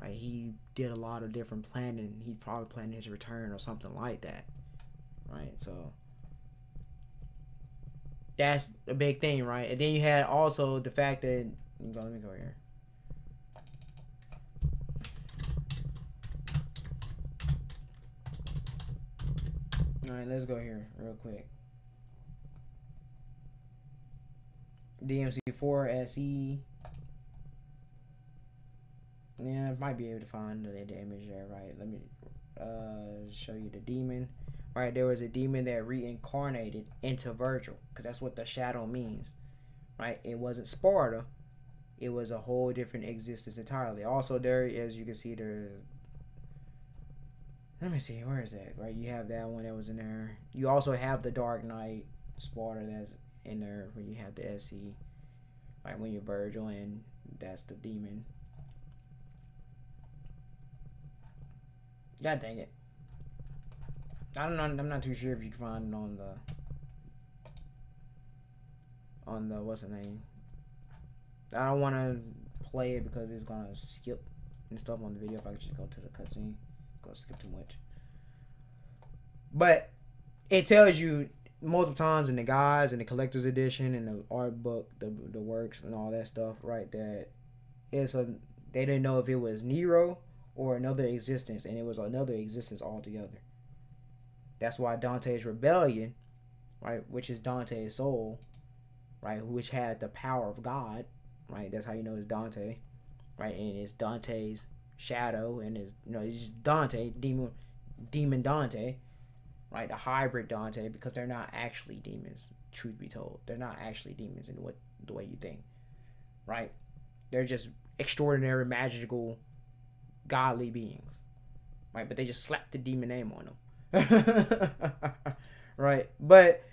right? He did a lot of different planning. He probably planned his return or something like that, right? So that's a big thing, right? And then you had also the fact that, let me go here. All right, let's go here real quick. DMC4 SE. Yeah, might be able to find the image there, right? Let me show you the demon. Right, there was a demon that reincarnated into Virgil, because that's what the shadow means, right? It wasn't Sparta. It was a whole different existence entirely. Also, there, as you can see, there's... Let me see, where is that? Right, you have that one that was in there. You also have the Dark Knight Sparta that's in there when you have the SE. Right, when you're Virgil, and that's the demon. God dang it. I don't know, I'm not too sure if you can find it on the what's the name. I don't want to play it because it's gonna skip and stuff on the video. If I could just go to the cutscene, go skip too much. But it tells you multiple times in the guides and the collector's edition and the art book, the works and all that stuff, right? That it's a they didn't know if it was Nero or another existence, and it was another existence altogether. That's why Dante's rebellion, right, which is Dante's soul, right, which had the power of God, right. That's how you know it's Dante, right, and it's Dante's shadow, and it's it's just Dante, demon Dante, right, the hybrid Dante, because they're not actually demons. Truth be told, they're not actually demons in the way you think, right? They're just extraordinary, magical, godly beings, right? But they just slapped the demon name on them, right? But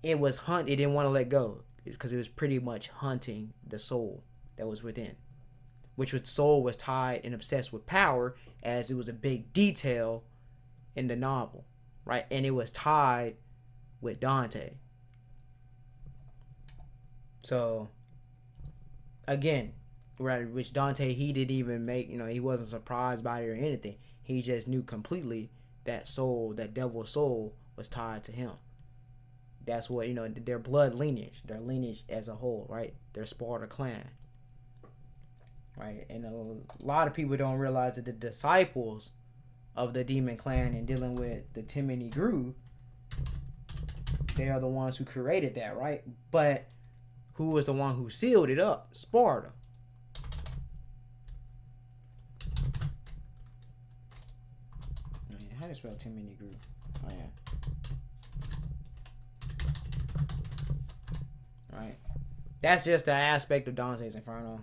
it was It didn't want to let go because it was pretty much hunting the soul that was within, which with soul was tied and obsessed with power, as it was a big detail in the novel, right? And it was tied with Dante. So again, right, which Dante, he didn't even make, he wasn't surprised by it or anything. He just knew completely that soul, that devil soul, was tied to him. That's what, their blood lineage, their lineage as a whole, right? Their Sparta clan, right? And a lot of people don't realize that the disciples of the demon clan and dealing with the Timony Gru, they are the ones who created that, right? But who was the one who sealed it up? Sparta. How do you spell Timony Gru? Oh yeah. Right. That's just the aspect of Dante's Inferno.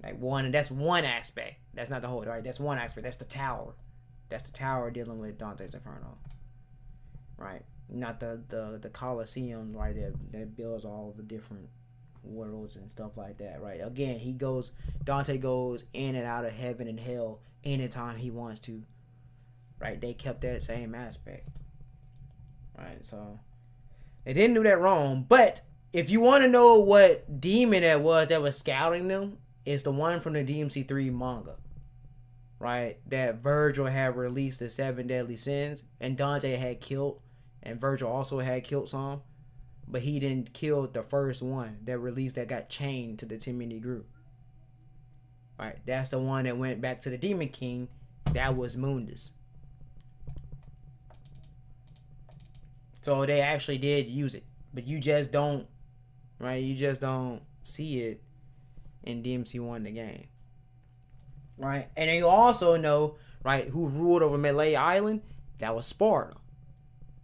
That's one aspect. That's not the whole, right? That's one aspect. That's the tower. That's the tower dealing with Dante's Inferno. Right. Not the Colosseum, right, that builds all the different worlds and stuff like that, right? Again, Dante goes in and out of heaven and hell anytime he wants to, right? They kept that same aspect, right? So they didn't do that wrong. But if you want to know what demon that was scouting them, it's the one from the DMC3 manga, right? That Virgil had released the 7 deadly sins, and Dante had killed. And Virgil also had killed some, but he didn't kill the first one that released, that got chained to the Timony Group. Right, that's the one that went back to the Demon King. That was Mundus. So they actually did use it, but you just don't, right? You just don't see it in DMC1 the game, right? And then you also know, right, who ruled over Malay Island? That was Sparta.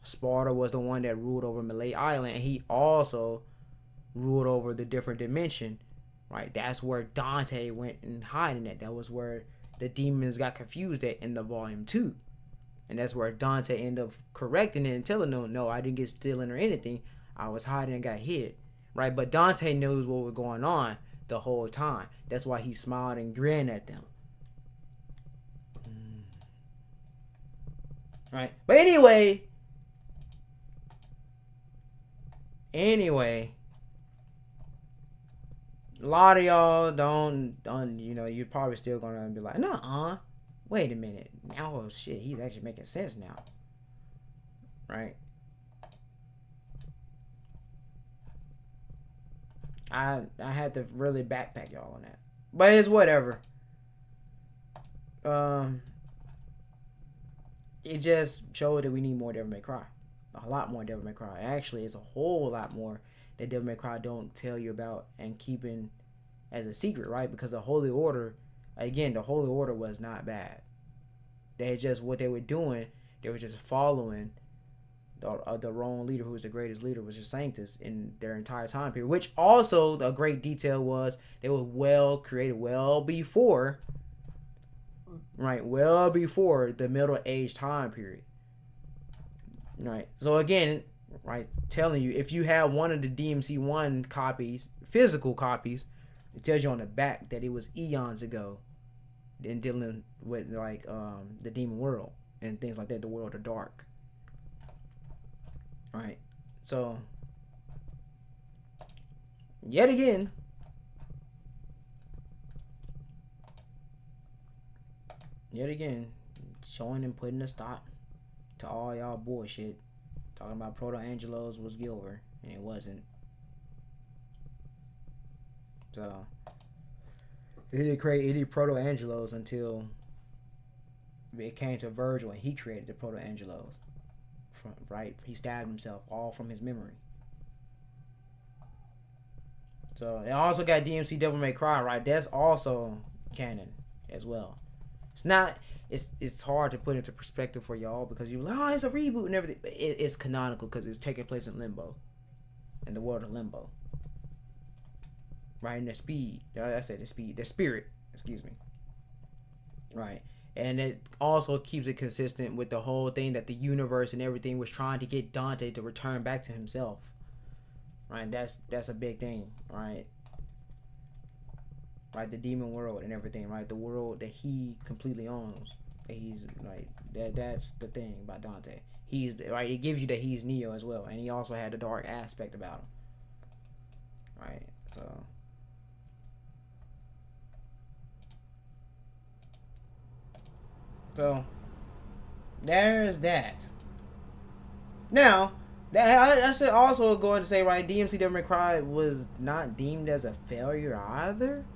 Sparta was the one that ruled over Malay Island, and he also ruled over the different dimension, right? That's where Dante went and hiding at. That was where the demons got confused at in the volume 2. And that's where Dante ended up correcting it and telling them, no, I didn't get stealing or anything. I was hiding and got hit, right? But Dante knows what was going on the whole time. That's why he smiled and grinned at them. Right? But anyway, a lot of y'all don't, you're probably still gonna be like, nah, wait a minute, now, oh shit, he's actually making sense now, right? I had to really backpack y'all on that, but it's whatever. It just showed that we need more Devil May Cry. A lot more Devil May Cry. Actually, it's a whole lot more that Devil May Cry don't tell you about and keeping as a secret, right? Because the Holy Order, again, the Holy Order was not bad. They just, what they were doing, they were just following the wrong leader, who was the greatest leader, was just Sanctus in their entire time period. Which also, the great detail was, they were well created well before, right? Well before the Middle Age time period. Right. So again, right, telling you, if you have one of the DMC1 copies, physical copies, it tells you on the back that it was eons ago in dealing with like the demon world and things like that, the world of dark. Right. So yet again, showing and putting a stop to all y'all bullshit talking about Proto Angelos was Gilbert, and it wasn't. So he didn't create any Proto Angelos until it came to Virgil, and he created the Proto Angelos. Right, he stabbed himself all from his memory. So it also got DMC Devil May Cry, right? That's also canon as well. It's not. It's hard to put into perspective for y'all because you're like, oh, it's a reboot and everything. But it's canonical because it's taking place in Limbo, in the world of Limbo. Right, in the spirit. Excuse me. Right, and it also keeps it consistent with the whole thing that the universe and everything was trying to get Dante to return back to himself. Right, that's a big thing, right? Right, the demon world and everything, right? The world that he completely owns. That he's right. That's the thing about Dante. He's right. It gives you that he's Neo as well, and he also had the dark aspect about him. Right, so there's that. Now, I should also go and say, right, DMC Devil May Cry was not deemed as a failure either.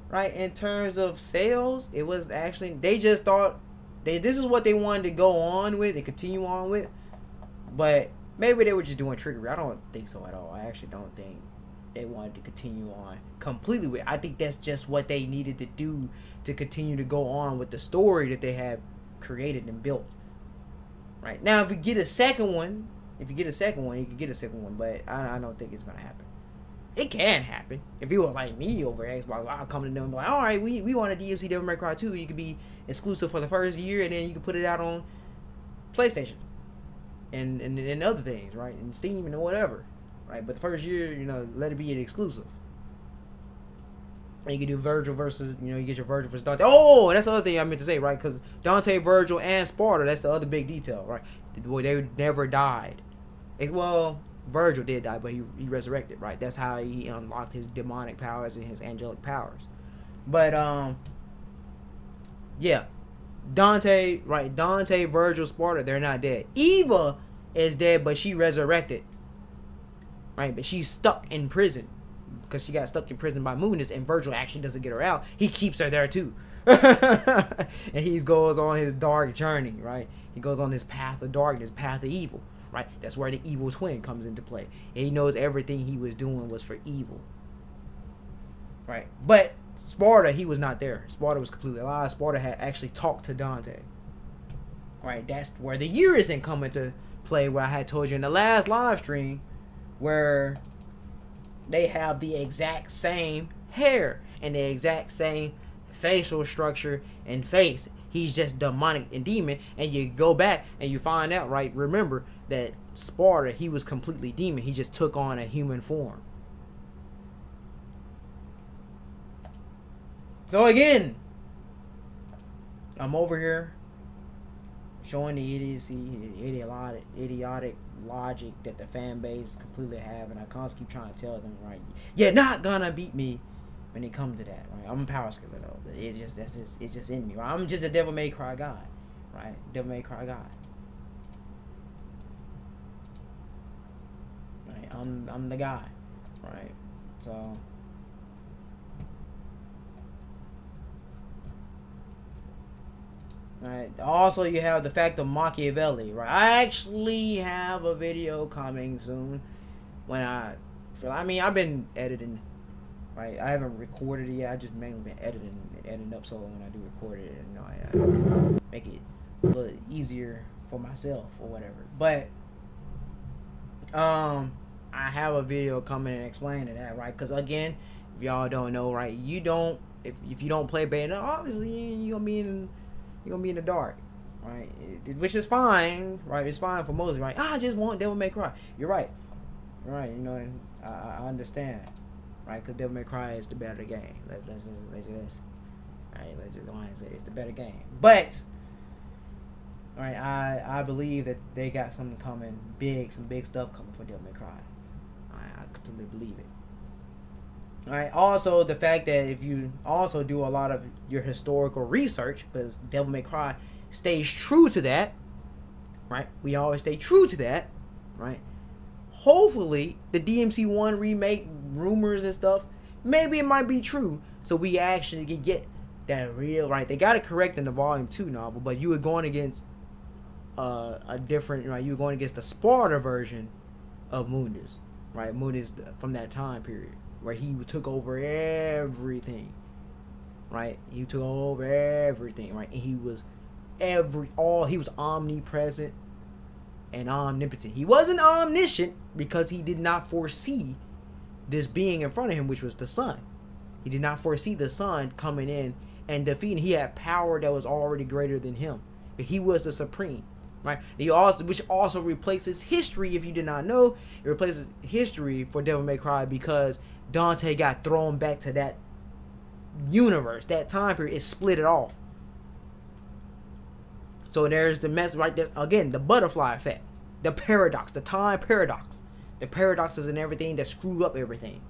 Right, in terms of sales, it was actually, they just thought this is what they wanted to go on with and continue on with. But maybe they were just doing trickery. I don't think so at all. I actually don't think they wanted to continue on completely with. I think that's just what they needed to do to continue to go on with the story that they had created and built. Right, now, if you get a second one, you can get a second one, but I don't think it's gonna happen. It can happen. If you were like me over Xbox, I'll come to them and be like, all right, we want a DMC Devil May Cry 2. You could be exclusive for the first year, and then you can put it out on PlayStation and other things, right, and Steam and whatever, right. But the first year, let it be an exclusive. And you can do Virgil versus, you get your Virgil versus Dante. Oh, and that's the other thing I meant to say, right? Because Dante, Virgil, and Sparta, that's the other big detail, right? They never died. Well, Virgil did die, but he resurrected, right? That's how he unlocked his demonic powers and his angelic powers. But, yeah. Dante, right? Dante, Virgil, Sparta, they're not dead. Eva is dead, but she resurrected. Right? But she's stuck in prison. Because she got stuck in prison by Moonus, and Virgil actually doesn't get her out. He keeps her there too. And he goes on his dark journey, right? He goes on this path of darkness, path of evil, right? That's where the evil twin comes into play. And he knows everything he was doing was for evil. Right? But Sparta, he was not there. Sparta was completely alive. Sparta had actually talked to Dante. Right? That's where the year isn't coming to play, where I had told you in the last live stream, where they have the exact same hair and the exact same facial structure and face. He's just demonic and demon. And you go back and you find out, right? Remember that Sparta, he was completely demon. He just took on a human form. So again, I'm over here showing the idiotic logic that the fan base completely have, and I constantly keep trying to tell them, right, you're not gonna beat me when it comes to that, right? I'm a power skiller though, but it's just in me, right? I'm just a Devil May Cry guy, right? Devil May Cry guy, right? I'm the guy, right? So right. Also, you have the fact of Machiavelli, right? I actually have a video coming soon. I've been editing, right? I haven't recorded it yet. I just mainly been editing up, so when I do record it, I can make it a little easier for myself or whatever. But I have a video coming and explaining that, right? Because again, if y'all don't know, right, if you don't play Bayonetta, obviously you're gonna be in the dark, right? Which is fine, right? It's fine for most, right? I just want Devil May Cry. You're right, right? I understand, right? Because Devil May Cry is the better game. Let's just go ahead and say it's the better game. But, right, I believe that they got something coming big, some big stuff coming for Devil May Cry. I completely believe it. Alright, also the fact that if you do a lot of your historical research, because Devil May Cry stays true to that, right? We always stay true to that, right? Hopefully, the DMC1 remake rumors and stuff, maybe it might be true, so we actually can get that real, right? They got it correct in the Volume 2 novel, but you were going against a different, right? You were going against the Sparta version of Mundus, right? Mundus from that time period where he took over everything, right? He took over everything, right? And he was he was omnipresent and omnipotent. He wasn't omniscient because he did not foresee this being in front of him, which was the sun. He did not foresee the sun coming in and defeating. He had power that was already greater than him. He was the supreme, right? Which also replaces history. If you did not know, it replaces history for Devil May Cry because Dante got thrown back to that universe, that time period. It split it off. So there's the mess right there again, the butterfly effect, the paradox, the time paradox, the paradoxes and everything that screwed up everything.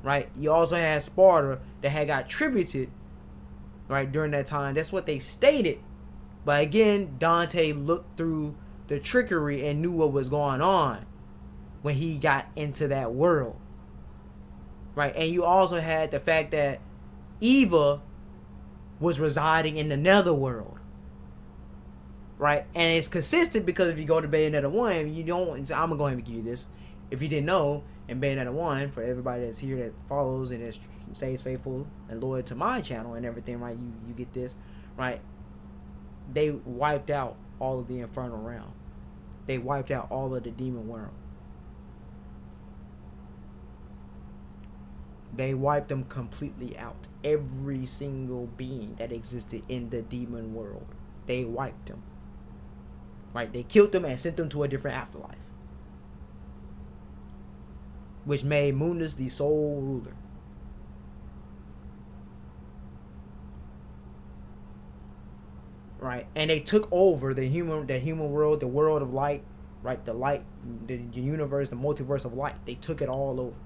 Right? You also had Sparta that had got tributed, right, during that time. That's what they stated. But again, Dante looked through the trickery and knew what was going on when he got into that world. Right? And you also had the fact that Eva was residing in the netherworld. Right? And it's consistent because if you go to Bayonetta 1, you don't, I'm going to go ahead and give you this. If you didn't know, in Bayonetta 1, for everybody that's here that follows and that stays faithful and loyal to my channel and everything, right, you get this, right? They wiped out all of the Infernal Realm. They wiped out all of the Demon World. They wiped them completely out. Every single being that existed in the Demon World. They wiped them. Right? They killed them and sent them to a different afterlife. Which made Mundus the sole ruler. Right? And they took over the human world, the world of light, right? The light, the universe, the multiverse of light. They took it all over.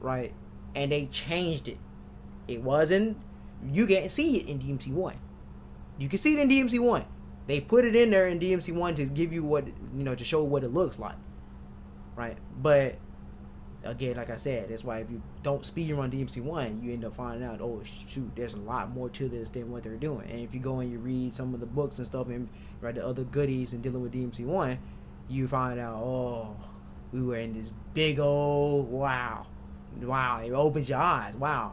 Right? And they changed it. It wasn't, you can't see it in DMC1. You can see it in DMC1. They put it in there in DMC1 to give you what, to show what it looks like. Right? But again, like I said, that's why if you don't speedrun DMC1, you end up finding out, oh shoot, there's a lot more to this than what they're doing. And if you go and you read some of the books and stuff and read the other goodies and dealing with DMC1, you find out, oh, we were in this big old wow, it opens your eyes, wow.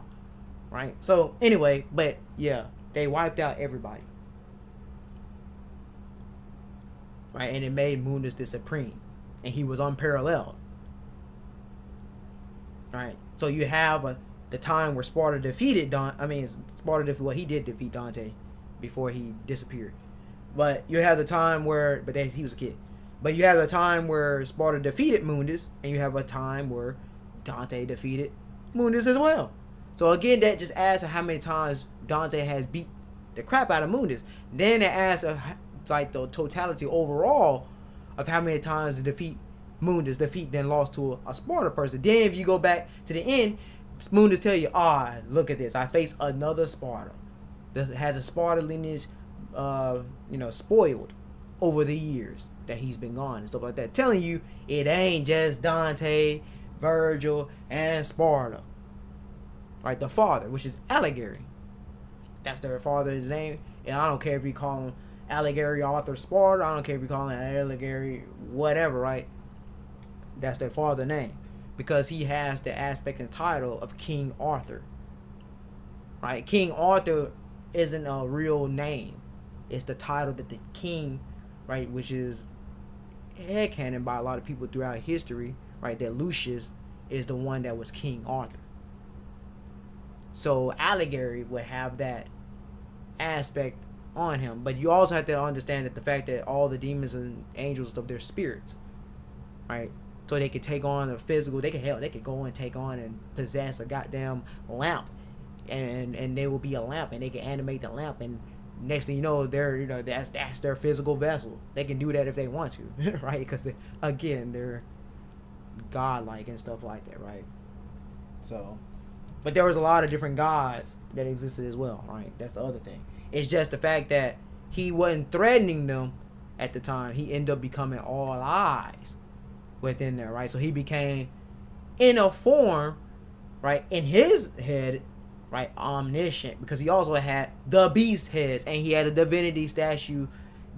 Right? So anyway, but yeah, they wiped out everybody. Right? And it made Mundus the supreme. And he was unparalleled. Right? So you have the time where Sparta defeated he did defeat Dante before he disappeared. But you have the time where, he was a kid. But you have the time where Sparta defeated Mundus, and you have a time where Dante defeated Mundus as well. So again, that just adds to how many times Dante has beat the crap out of Mundus. Then it adds to like the totality overall of how many times the defeat then lost to a Sparta person. Then if you go back to the end, Mundus tell you, look at this, I face another Sparta that has a Sparta lineage spoiled over the years that he's been gone and stuff like that, telling you it ain't just Dante, Virgil, and Sparta. Right? The father, which is Alighieri. That's their father's name. And I don't care if you call him Alighieri, author Sparta. I don't care if you call him Alighieri, whatever, right? That's their father name. Because he has the aspect and title of King Arthur. Right? King Arthur isn't a real name. It's the title that the king, right, which is headcanon by a lot of people throughout history, right, that Lucius is the one that was King Arthur. So Alighieri would have that aspect on him. But you also have to understand that the fact that all the demons and angels of their spirits, right? So they could take on a physical, they could go and take on and possess a goddamn lamp, and they will be a lamp, and they can animate the lamp, and next thing you know, that's their physical vessel. They can do that if they want to, right? Because they're godlike and stuff like that, right? So, but there was a lot of different gods that existed as well, right? That's the other thing. It's just the fact that he wasn't threatening them at the time. He ended up becoming all eyes within there, right? So he became, in a form, right, in his head, right, omniscient, because he also had the beast heads, and he had a divinity statue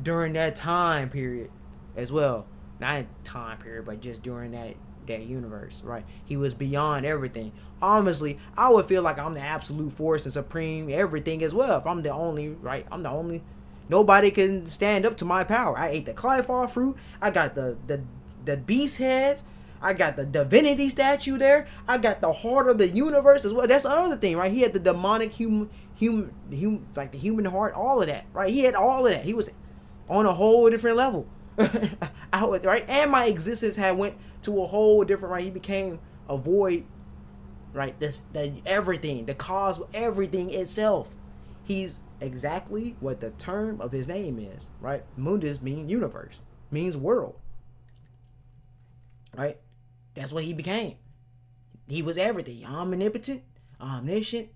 during that time period as well. Not time period, but just during that universe, right? He was beyond everything. Honestly, I would feel like I'm the absolute force and supreme everything as well. If I'm the only, right? I'm the only. Nobody can stand up to my power. I ate the Clyfar fruit. I got the beast heads. I got the divinity statue there. I got the heart of the universe as well. That's another thing, right? He had the demonic human, like the human heart, all of that, right? He had all of that. He was on a whole different level. Right? And my existence had went to a whole different, right? He became a void, right? The everything, the cause, everything itself. He's exactly what the term of his name is, right? Mundus means universe, means world, right? That's what he became. He was everything. Omnipotent, omniscient,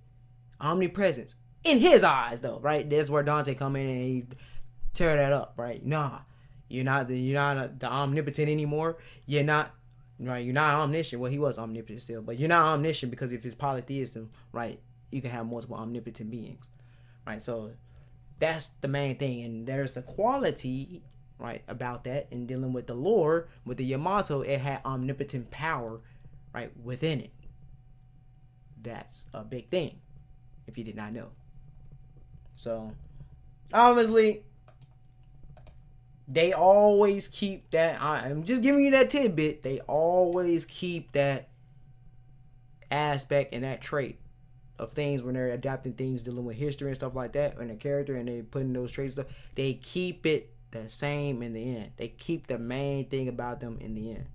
omnipresence. In his eyes, though, right? That's where Dante come in and he tear that up, right? Nah, you're not the omnipotent anymore. You're not, right? You're not omniscient. Well, he was omnipotent still, but you're not omniscient because if it's polytheism, right? You can have multiple omnipotent beings, right? So that's the main thing, and there's a quality, right, about that. In dealing with the lore, with the Yamato, it had omnipotent power, right, within it. That's a big thing, if you did not know. So, obviously, they always keep that. I'm just giving you that tidbit. They always keep that aspect and that trait of things when they're adapting things, dealing with history and stuff like that, and the character, and they putting those traits stuff. They keep it the same in the end. They keep the main thing about them in the end.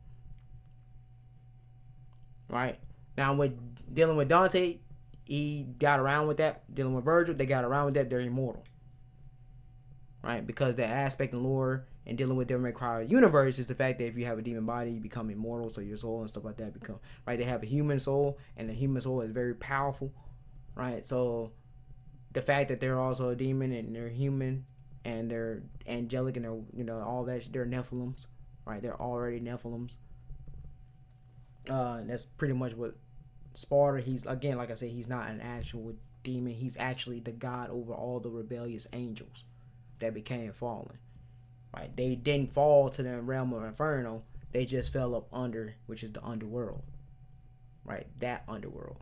Right? Now, with dealing with Dante, he got around with that. Dealing with Virgil, they got around with that. They're immortal. Right? Because that aspect and lore and dealing with Devil May Cry universe is the fact that if you have a demon body, you become immortal, so your soul and stuff like that become, right? They have a human soul, and the human soul is very powerful, right? So the fact that they're also a demon and they're human and they're angelic and they're all that, they're Nephilims, right? They're already Nephilims. That's pretty much what Sparta. He's, again, like I said, he's not an actual demon. He's actually the god over all the rebellious angels that became fallen. Right? They didn't fall to the realm of Inferno. They just fell up under, which is the underworld. Right? That underworld.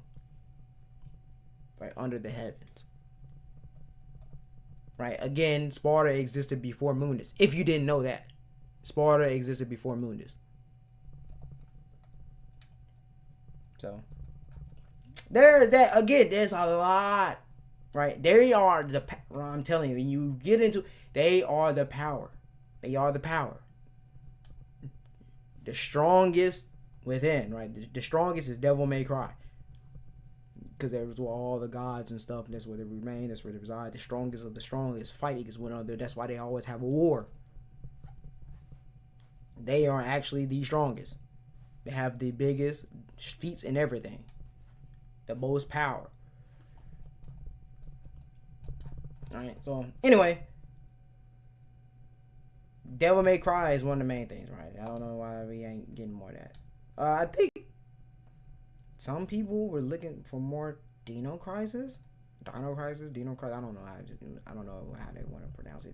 Right? Under the heavens. Right? Again, Sparta existed before Mundus. If you didn't know that. Sparta existed before Mundus. So, there's that. Again, there's a lot. Right? They are the, I'm telling you, when you get into, they are the power. They are the power. The strongest within, right? The strongest is Devil May Cry. Because there's all the gods and stuff, and that's where they remain, that's where they reside. The strongest of the strongest fight against one another. That's why they always have a war. They are actually the strongest. They have the biggest feats and everything. The most power. Alright, so anyway, Devil May Cry is one of the main things, right? I don't know why we ain't getting more of that. I think some people were looking for more Dino Crisis. I don't know how they want to pronounce it.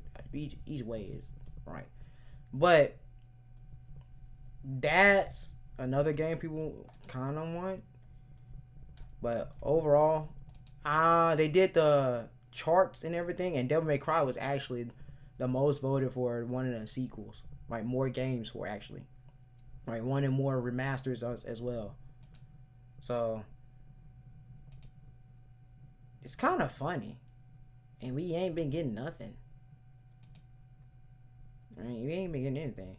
Each way is right, but that's another game people kind of want. But overall, they did the charts and everything, and Devil May Cry was actually the most voted for one of the sequels. Right, more games for actually. Right, one and more remasters as well. So it's kind of funny, and we ain't been getting nothing. I mean, we ain't been getting anything.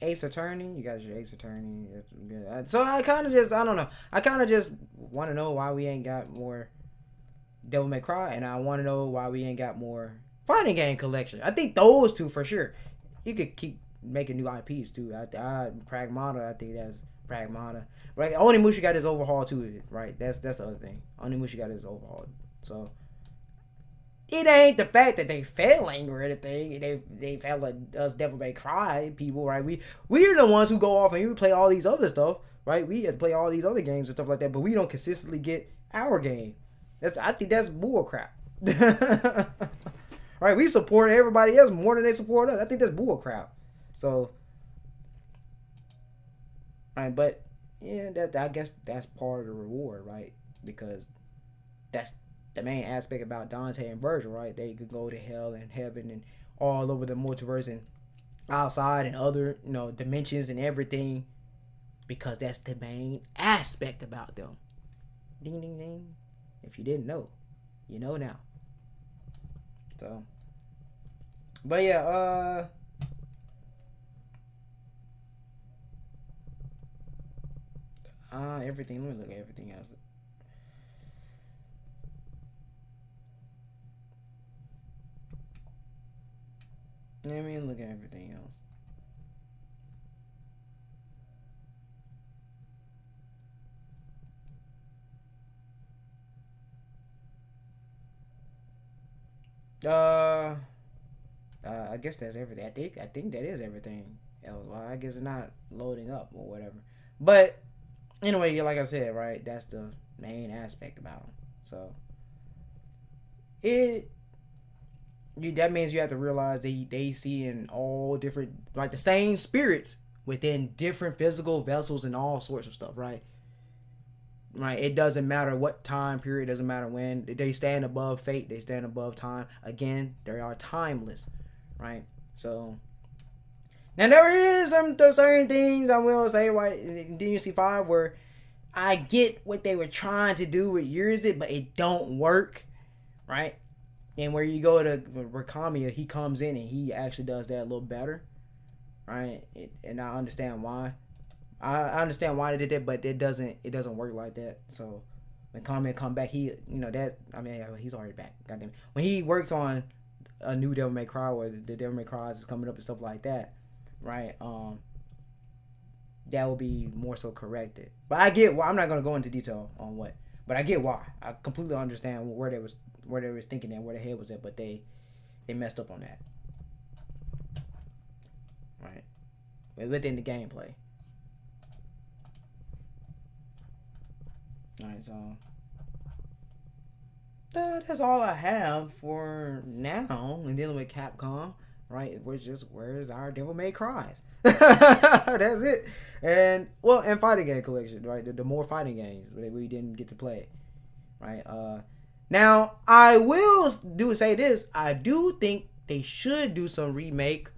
Ace Attorney, you got your Ace Attorney. That's good. So I kind of just, I don't know. I kind of just want to know why we ain't got more Devil May Cry, and I want to know why we ain't got more fighting game collection. I think those two for sure. You could keep making new IPs too. Pragmata, I think that's Pragmata. Right, Onimusha got his overhaul too. Right, that's the other thing. Onimusha got his overhaul. So it ain't the fact that they failing or anything. They fail at us Devil May Cry people, right? We're the ones who go off and we play all these other stuff, right? We have to play all these other games and stuff like that, but we don't consistently get our game. I think that's bull crap. Right? We support everybody else more than they support us. I think that's bull crap. So, right, but yeah, that I guess that's part of the reward, right? Because that's the main aspect about Dante and Virgil, right? They could go to hell and heaven and all over the multiverse and outside and other, dimensions and everything, because that's the main aspect about them. Ding ding ding. If you didn't know, you know now. So, but yeah, everything. Let me look at everything else. Let me look at everything else. I guess that's everything. I think that is everything else. Well, I guess it's not loading up or whatever. But anyway, like I said, right, that's the main aspect about them. So that means you have to realize they see in all different, like, the same spirits within different physical vessels and all sorts of stuff, right? Right, it doesn't matter what time period, it doesn't matter when. They stand above fate, they stand above time. Again, they are timeless, right? So now there is some certain things I will say, right, in DMC5 where I get what they were trying to do with Yurzit, but it don't work, right? And where you go to Rakamiya, he comes in and he actually does that a little better, right? And I understand why. I understand why they did that, but it doesn't work like that. So when Kamiya come back, he's already back. Goddamn. When he works on a new Devil May Cry, or the Devil May Cry is coming up and stuff like that, right? That will be more so corrected. But I get why. I'm not gonna go into detail on what, but I get why. I completely understand where they was thinking and where the head was at, but they messed up on that, right? Within the gameplay. Alright, so that's all I have for now in dealing with Capcom, right? Where's our Devil May Cries? That's it. And fighting game collection, right? The more fighting games that we didn't get to play, right? Now I will say this: I do think they should do some remake,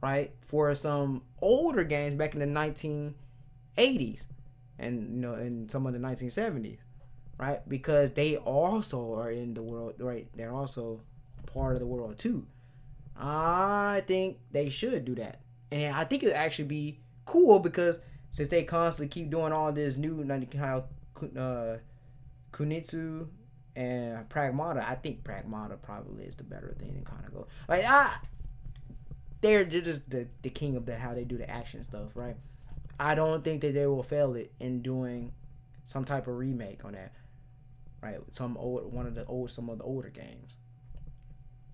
right, for some older games back in the 1980s. And in some of the 1970s, right? Because they also are in the world, right? They're also part of the world too. I think they should do that, and I think it would actually be cool because since they constantly keep doing all this new, like how Kunitsu and Pragmata, I think Pragmata probably is the better thing than Kanago. Like they're just the king of how they do the action stuff, right? I don't think that they will fail it in doing some type of remake on that, right? Some of the older games,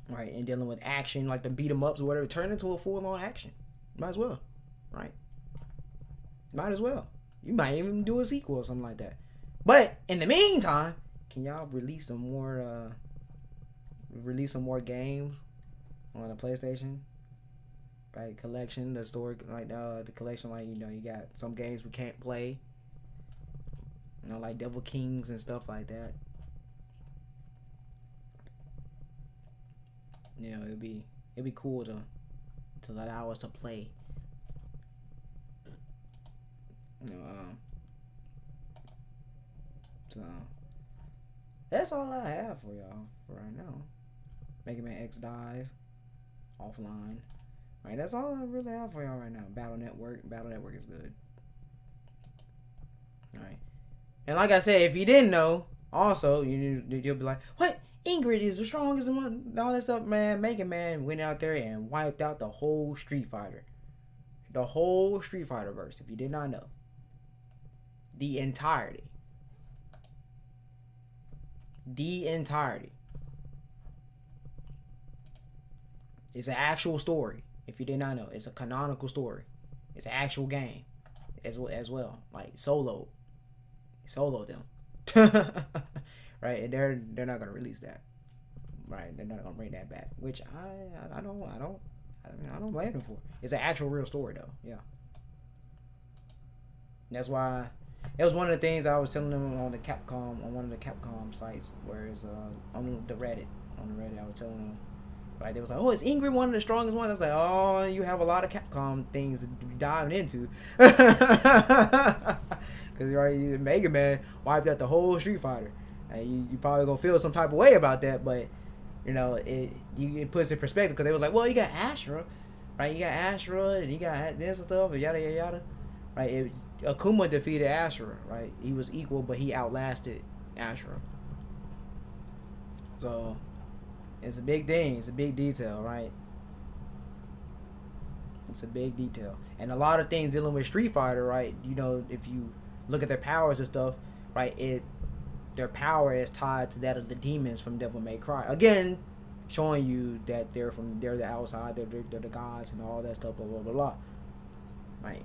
right? And dealing with action, like the beat 'em ups or whatever, turn into a full on action. Might as well, right? Might as well. You might even do a sequel or something like that. But in the meantime, can y'all release some more games on the PlayStation? Right, collection, the story, like the collection, like you got some games we can't play, like Devil Kings and stuff like that. It'd be cool to allow us to play. So that's all I have for y'all for right now. Mega Man X Dive, offline. Right, that's all I really have for y'all right now. Battle Network is good. Alright. And like I said, if you didn't know, also, you'll be like, what? Ingrid is the strongest one, all that stuff, man. Mega Man went out there and wiped out the whole Street Fighter. The whole Street Fighter verse, if you did not know. The entirety. The entirety. It's an actual story. If you did not know, it's a canonical story. It's an actual game, as well. Like solo them, right? And they're not gonna release that, right? They're not gonna bring that back, which I don't blame them for. It's an actual real story though, yeah. That's why it was one of the things I was telling them on one of the Capcom sites, where it's on the Reddit I was telling them. Like, they was like, oh, is Ingrid one of the strongest ones? I was like, oh, you have a lot of Capcom things to be diving into. Because, right, Mega Man wiped out the whole Street Fighter. You probably going to feel some type of way about that, but, you know, it puts it in perspective. Because they was like, well, you got Ashura, right? You got Ashura, and you got this and stuff, and yada, yada, yada. Right? Akuma defeated Ashura, right? He was equal, but he outlasted Ashura. So it's a big thing. It's a big detail, right? It's a big detail. And a lot of things dealing with Street Fighter, right? You know, if you look at their powers and stuff, right, their power is tied to that of the demons from Devil May Cry. Again, showing you that they're the outside, they're the gods and all that stuff, blah, blah, blah, blah. Right?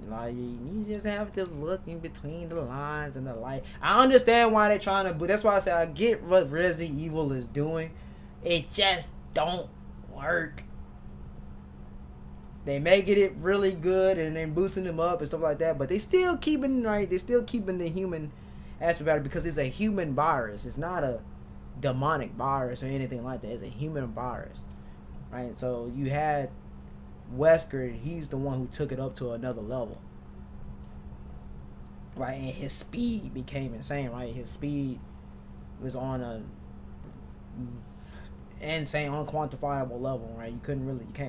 Like, you just have to look in between the lines and the light. I understand why they're trying to, but that's why I say I get what Resident Evil is doing. It just don't work. They making it really good and then boosting them up and stuff like that, but they still keeping the human aspect about it, because it's a human virus. It's not a demonic virus or anything like that. It's a human virus, right? So you had Wesker, he's the one who took it up to another level, right? And his speed became insane, right? His speed was on a insane, unquantifiable level, right? You can't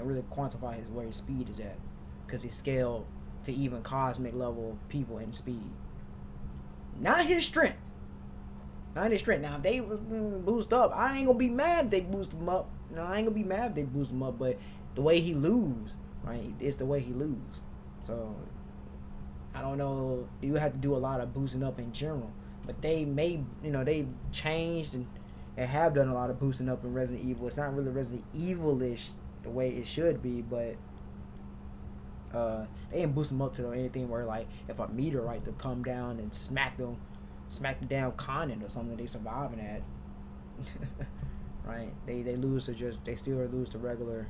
really quantify where his speed is at, because he's scaled to even cosmic level people in speed. Not his strength. Now, if they boost up, I ain't gonna be mad if they boost him up. No, I ain't gonna be mad if they boost him up, but the way he lose, right? It's the way he lose. So I don't know. You have to do a lot of boosting up in general, but they they've changed and have done a lot of boosting up in Resident Evil. It's not really Resident Evil-ish the way it should be, but they didn't boost them up to anything where, like, if a meteorite to come down and smack the damn continent or something, they surviving at. Right? They still lose to regular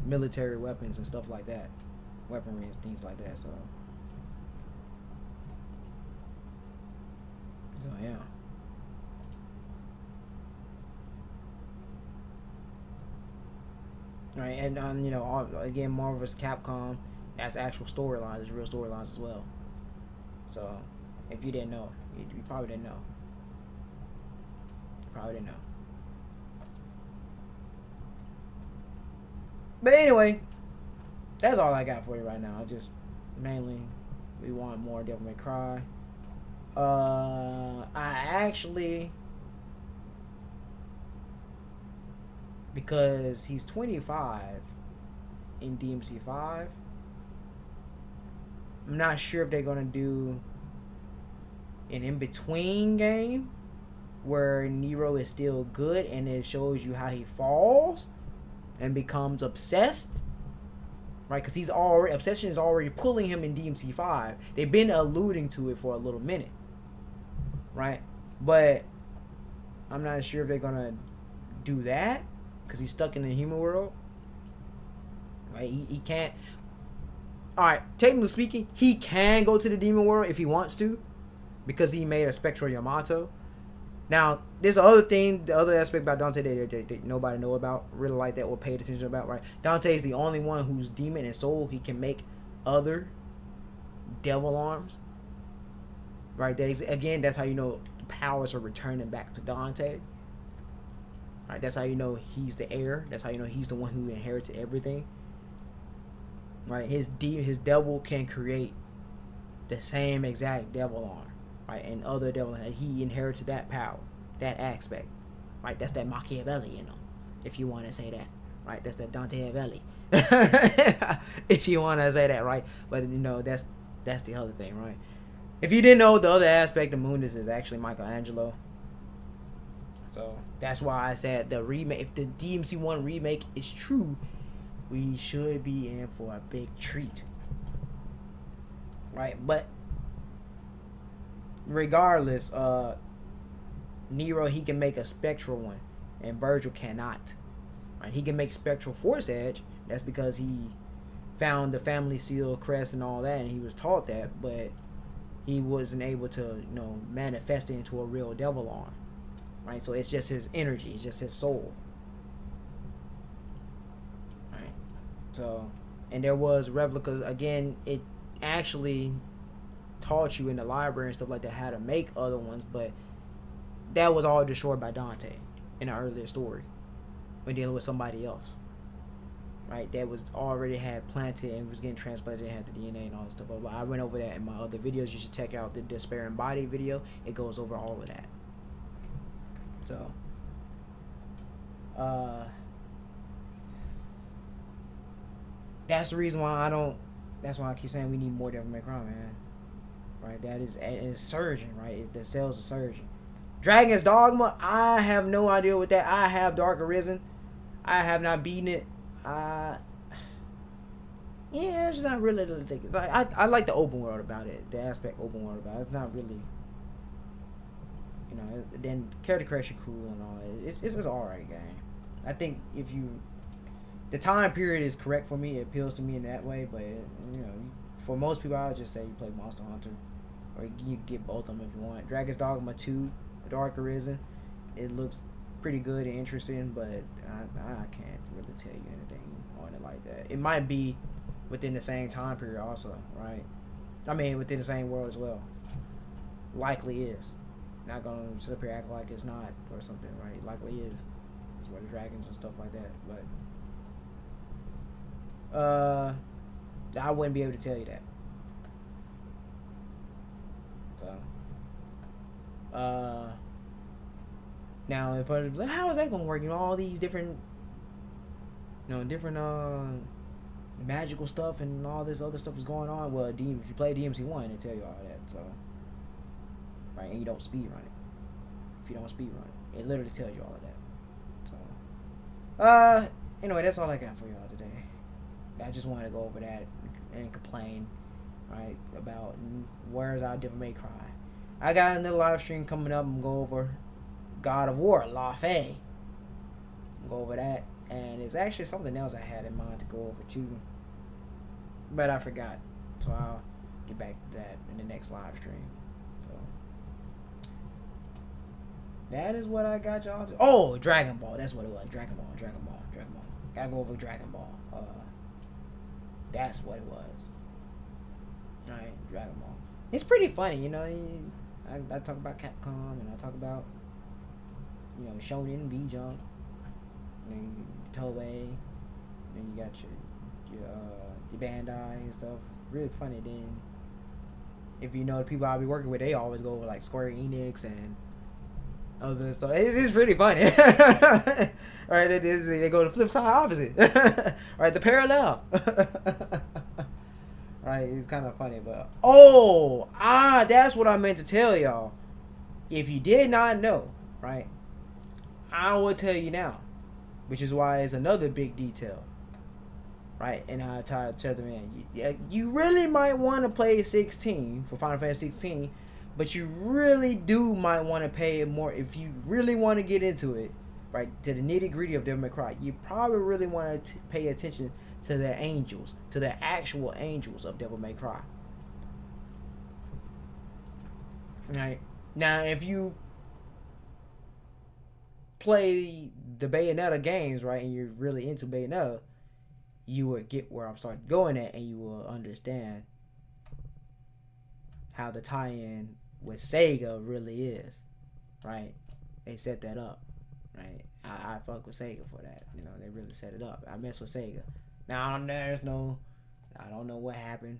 military weapons and stuff like that, weaponry and things like that. So yeah. Right, and again, Marvel vs. Capcom, that's actual storylines, it's real storylines as well. So if you didn't know, you probably didn't know. But anyway, that's all I got for you right now. Just mainly, we want more Devil May Cry. I actually, because he's 25 in DMC5, I'm not sure if they're gonna do an in-between game where Nero is still good and it shows you how he falls and becomes obsessed, right? Because obsession is already pulling him in DMC5. They've been alluding to it for a little minute, right? But I'm not sure if they're gonna do that, because he's stuck in the human world, right? He can't. All right, technically speaking, he can go to the demon world if he wants to, because he made a Spectral Yamato. Now, there's the other aspect about Dante that nobody know about, really like that, or paid attention about, right? Dante is the only one who's demon and soul. He can make other devil arms, right? That's how you know the powers are returning back to Dante. Right? That's how you know he's the heir. That's how you know he's the one who inherited everything. Right? His devil can create the same exact devil arm, right? And other devil, he inherited that power, that aspect, right? That's that Machiavelli, if you want to say that, right? That's that Danteavelli, if you want to say that, right? But that's the other thing, right? If you didn't know, the other aspect of Mundus is actually Michelangelo, So that's why I said the remake. If the DMC1 remake is true, we should be in for a big treat, right? But regardless, Nero, he can make a spectral one, and Virgil cannot. Right? He can make spectral force edge. That's because he found the family seal crest and all that, and he was taught that, but he wasn't able to, manifest it into a real devil arm. Right? So it's just his energy, it's just his soul. Right? So, and there was replicas. Again, it actually taught you in the library and stuff like that how to make other ones, but that was all destroyed by Dante in an earlier story when dealing with somebody else. Right? That was already had planted and was getting transplanted and had the DNA and all that stuff. But I went over that in my other videos. You should check out the Despairing Body video. It goes over all of that. So, that's the reason why that's why I keep saying we need more Devil May Cry, man. Right? That is surging, right? The sales are surging. Dragon's Dogma, I have no idea what that. I have Dark Arisen. I have not beaten it. Yeah, it's not really the thing. Like, I like the open world about it. The aspect open world about it. It's not really, then character creation cool and all. It's an alright game. I think if the time period is correct for me, it appeals to me in that way. But for most people, I would just say you play Monster Hunter, or you get both of them if you want. Dragon's Dogma 2, Dark Arisen, it looks pretty good and interesting, but I can't really tell you anything on it like that. It might be within the same time period also, right? I mean, within the same world as well. Likely is. Not gonna sit up here act like it's not or something, right? Likely is. It's where the dragons and stuff like that. But I wouldn't be able to tell you that. So now if how is that gonna work? All these different magical stuff and all this other stuff is going on. Well, if you play DMC1, it'll tell you all that. So, right, and you don't speed run it. If you don't speed run it, it literally tells you all of that. So, anyway, that's all I got for y'all today. I just wanted to go over that and complain, right, about where's our Devil May Cry. I got another live stream coming up. I'm gonna go over God of War, La Fey. Go over that. And it's actually something else I had in mind to go over too, but I forgot. So I'll get back to that in the next live stream. So that is what I got y'all. Oh, Dragon Ball. That's what it was. Dragon Ball. Gotta go over Dragon Ball. That's what it was. Alright, Dragon Ball. It's pretty funny, I talk about Capcom and I talk about Shonen, V-Jump. And Toei, then you got your Bandai and stuff. Really funny. Then if you know the people I'll be working with, they always go over like Square Enix and other stuff. It's really funny. Right? They go to the flip side opposite. Right? The parallel. Right? It's kind of funny, but that's what I meant to tell y'all. If you did not know, right? I will tell you now. Which is why it's another big detail, right? And I tell them, man, you really might want to play 16 for Final Fantasy 16, but you really might want to pay more if you really want to get into it, right? To the nitty gritty of Devil May Cry, you probably really want to pay attention to the angels, to the actual angels of Devil May Cry. Right now, if you play the Bayonetta games, right, and you're really into Bayonetta, you will get where I'm starting going at, and you will understand how the tie-in with Sega really is, right? They set that up, right? I fuck with Sega for that. They really set it up. I mess with Sega. Now I don't know what happened,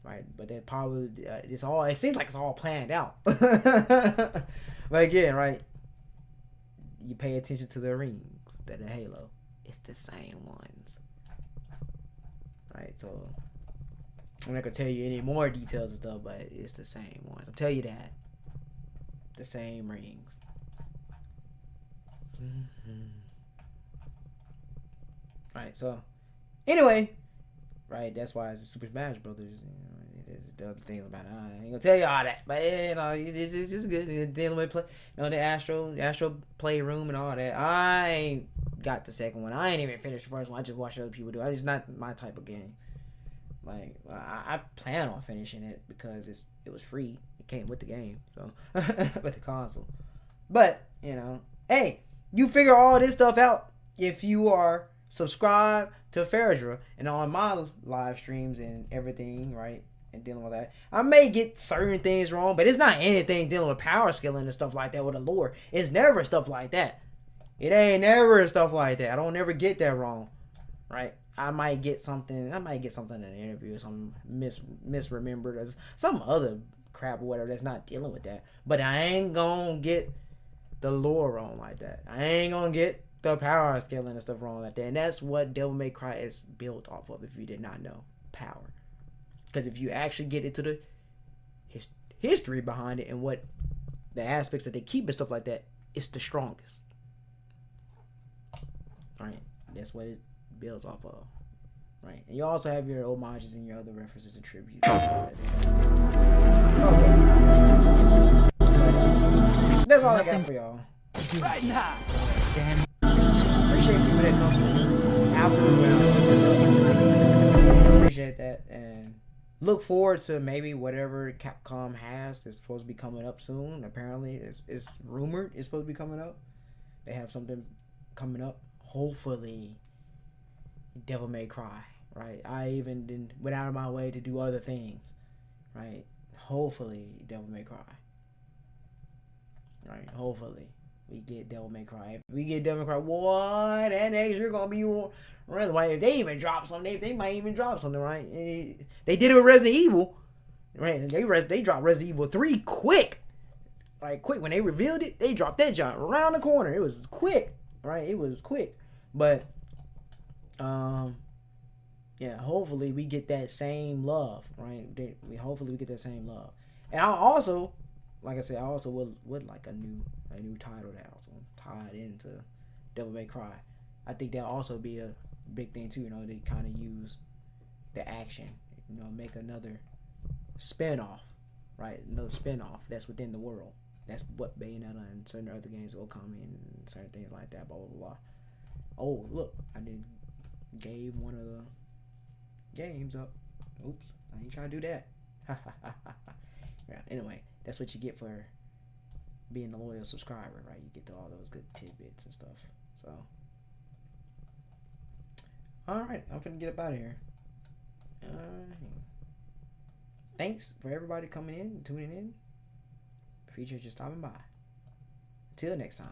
right? But they probably it seems like it's all planned out. But again, right? You pay attention to the rings that are Halo. It's the same ones. Right, so I'm not gonna tell you any more details and stuff, but it's the same ones. I'll tell you that. The same rings. Right. So, anyway, right. That's why it's Super Smash Brothers. There's the other things about it. I ain't gonna tell you all that, but it's just good. Dealing with play, the Astro Playroom and all that. I ain't got the second one. I ain't even finished the first one. I just watched other people do it. It's not my type of game. Like I plan on finishing it because it was free. It came with the game, so with the console. But hey, you figure all this stuff out if you are subscribed to Ferdra and on my live streams and everything, right? And dealing with that, I may get certain things wrong, but it's not anything dealing with power scaling and stuff like that with the lore. It's never stuff like that. It ain't never stuff like that. I don't ever get that wrong, right? I might get something in an interview or something misremembered as some other crap or whatever that's not dealing with that. But I ain't gonna get the lore wrong like that. I ain't gonna get the power scaling and stuff wrong like that. And that's what Devil May Cry is built off of, if you did not know. Power. Because if you actually get into the history behind it and what the aspects that they keep and stuff like that, it's the strongest. Right? That's what it builds off of. Right? And you also have your homages and your other references and tributes. That's all I got for y'all. Right now. Damn. Appreciate people that come after. Appreciate that, and look forward to maybe whatever Capcom has that's supposed to be coming up soon. Apparently, it's rumored it's supposed to be coming up. They have something coming up. Hopefully, Devil May Cry. Right? I even went out of my way to do other things. Right? Hopefully, Devil May Cry. Right? Hopefully, we get Devil May Cry. If we get Devil May Cry, what? And next year gonna be running. Right? If they even drop something, they might even drop something. Right? They did it with Resident Evil. Right? They dropped Resident Evil 3 quick. Right? Quick. When they revealed it, they dropped that jump around the corner. It was quick. Right? It was quick. But yeah, hopefully we get that same love, right? Hopefully we get that same love. And I also, like I said, I also would like a new title that also tied into Devil May Cry. I think that'll also be a big thing too. They kind of use the action, make another spin-off, right? Another spin-off that's within the world. That's what Bayonetta and certain other games will come in and certain things like that. Blah blah blah. Oh look, I gave one of the games up. Oops, I ain't trying to do that. Yeah, anyway, that's what you get for being a loyal subscriber, right? You get all those good tidbits and stuff. So, alright, I'm finna get up out of here. Thanks for everybody coming in and tuning in. Appreciate you stopping by. Till next time.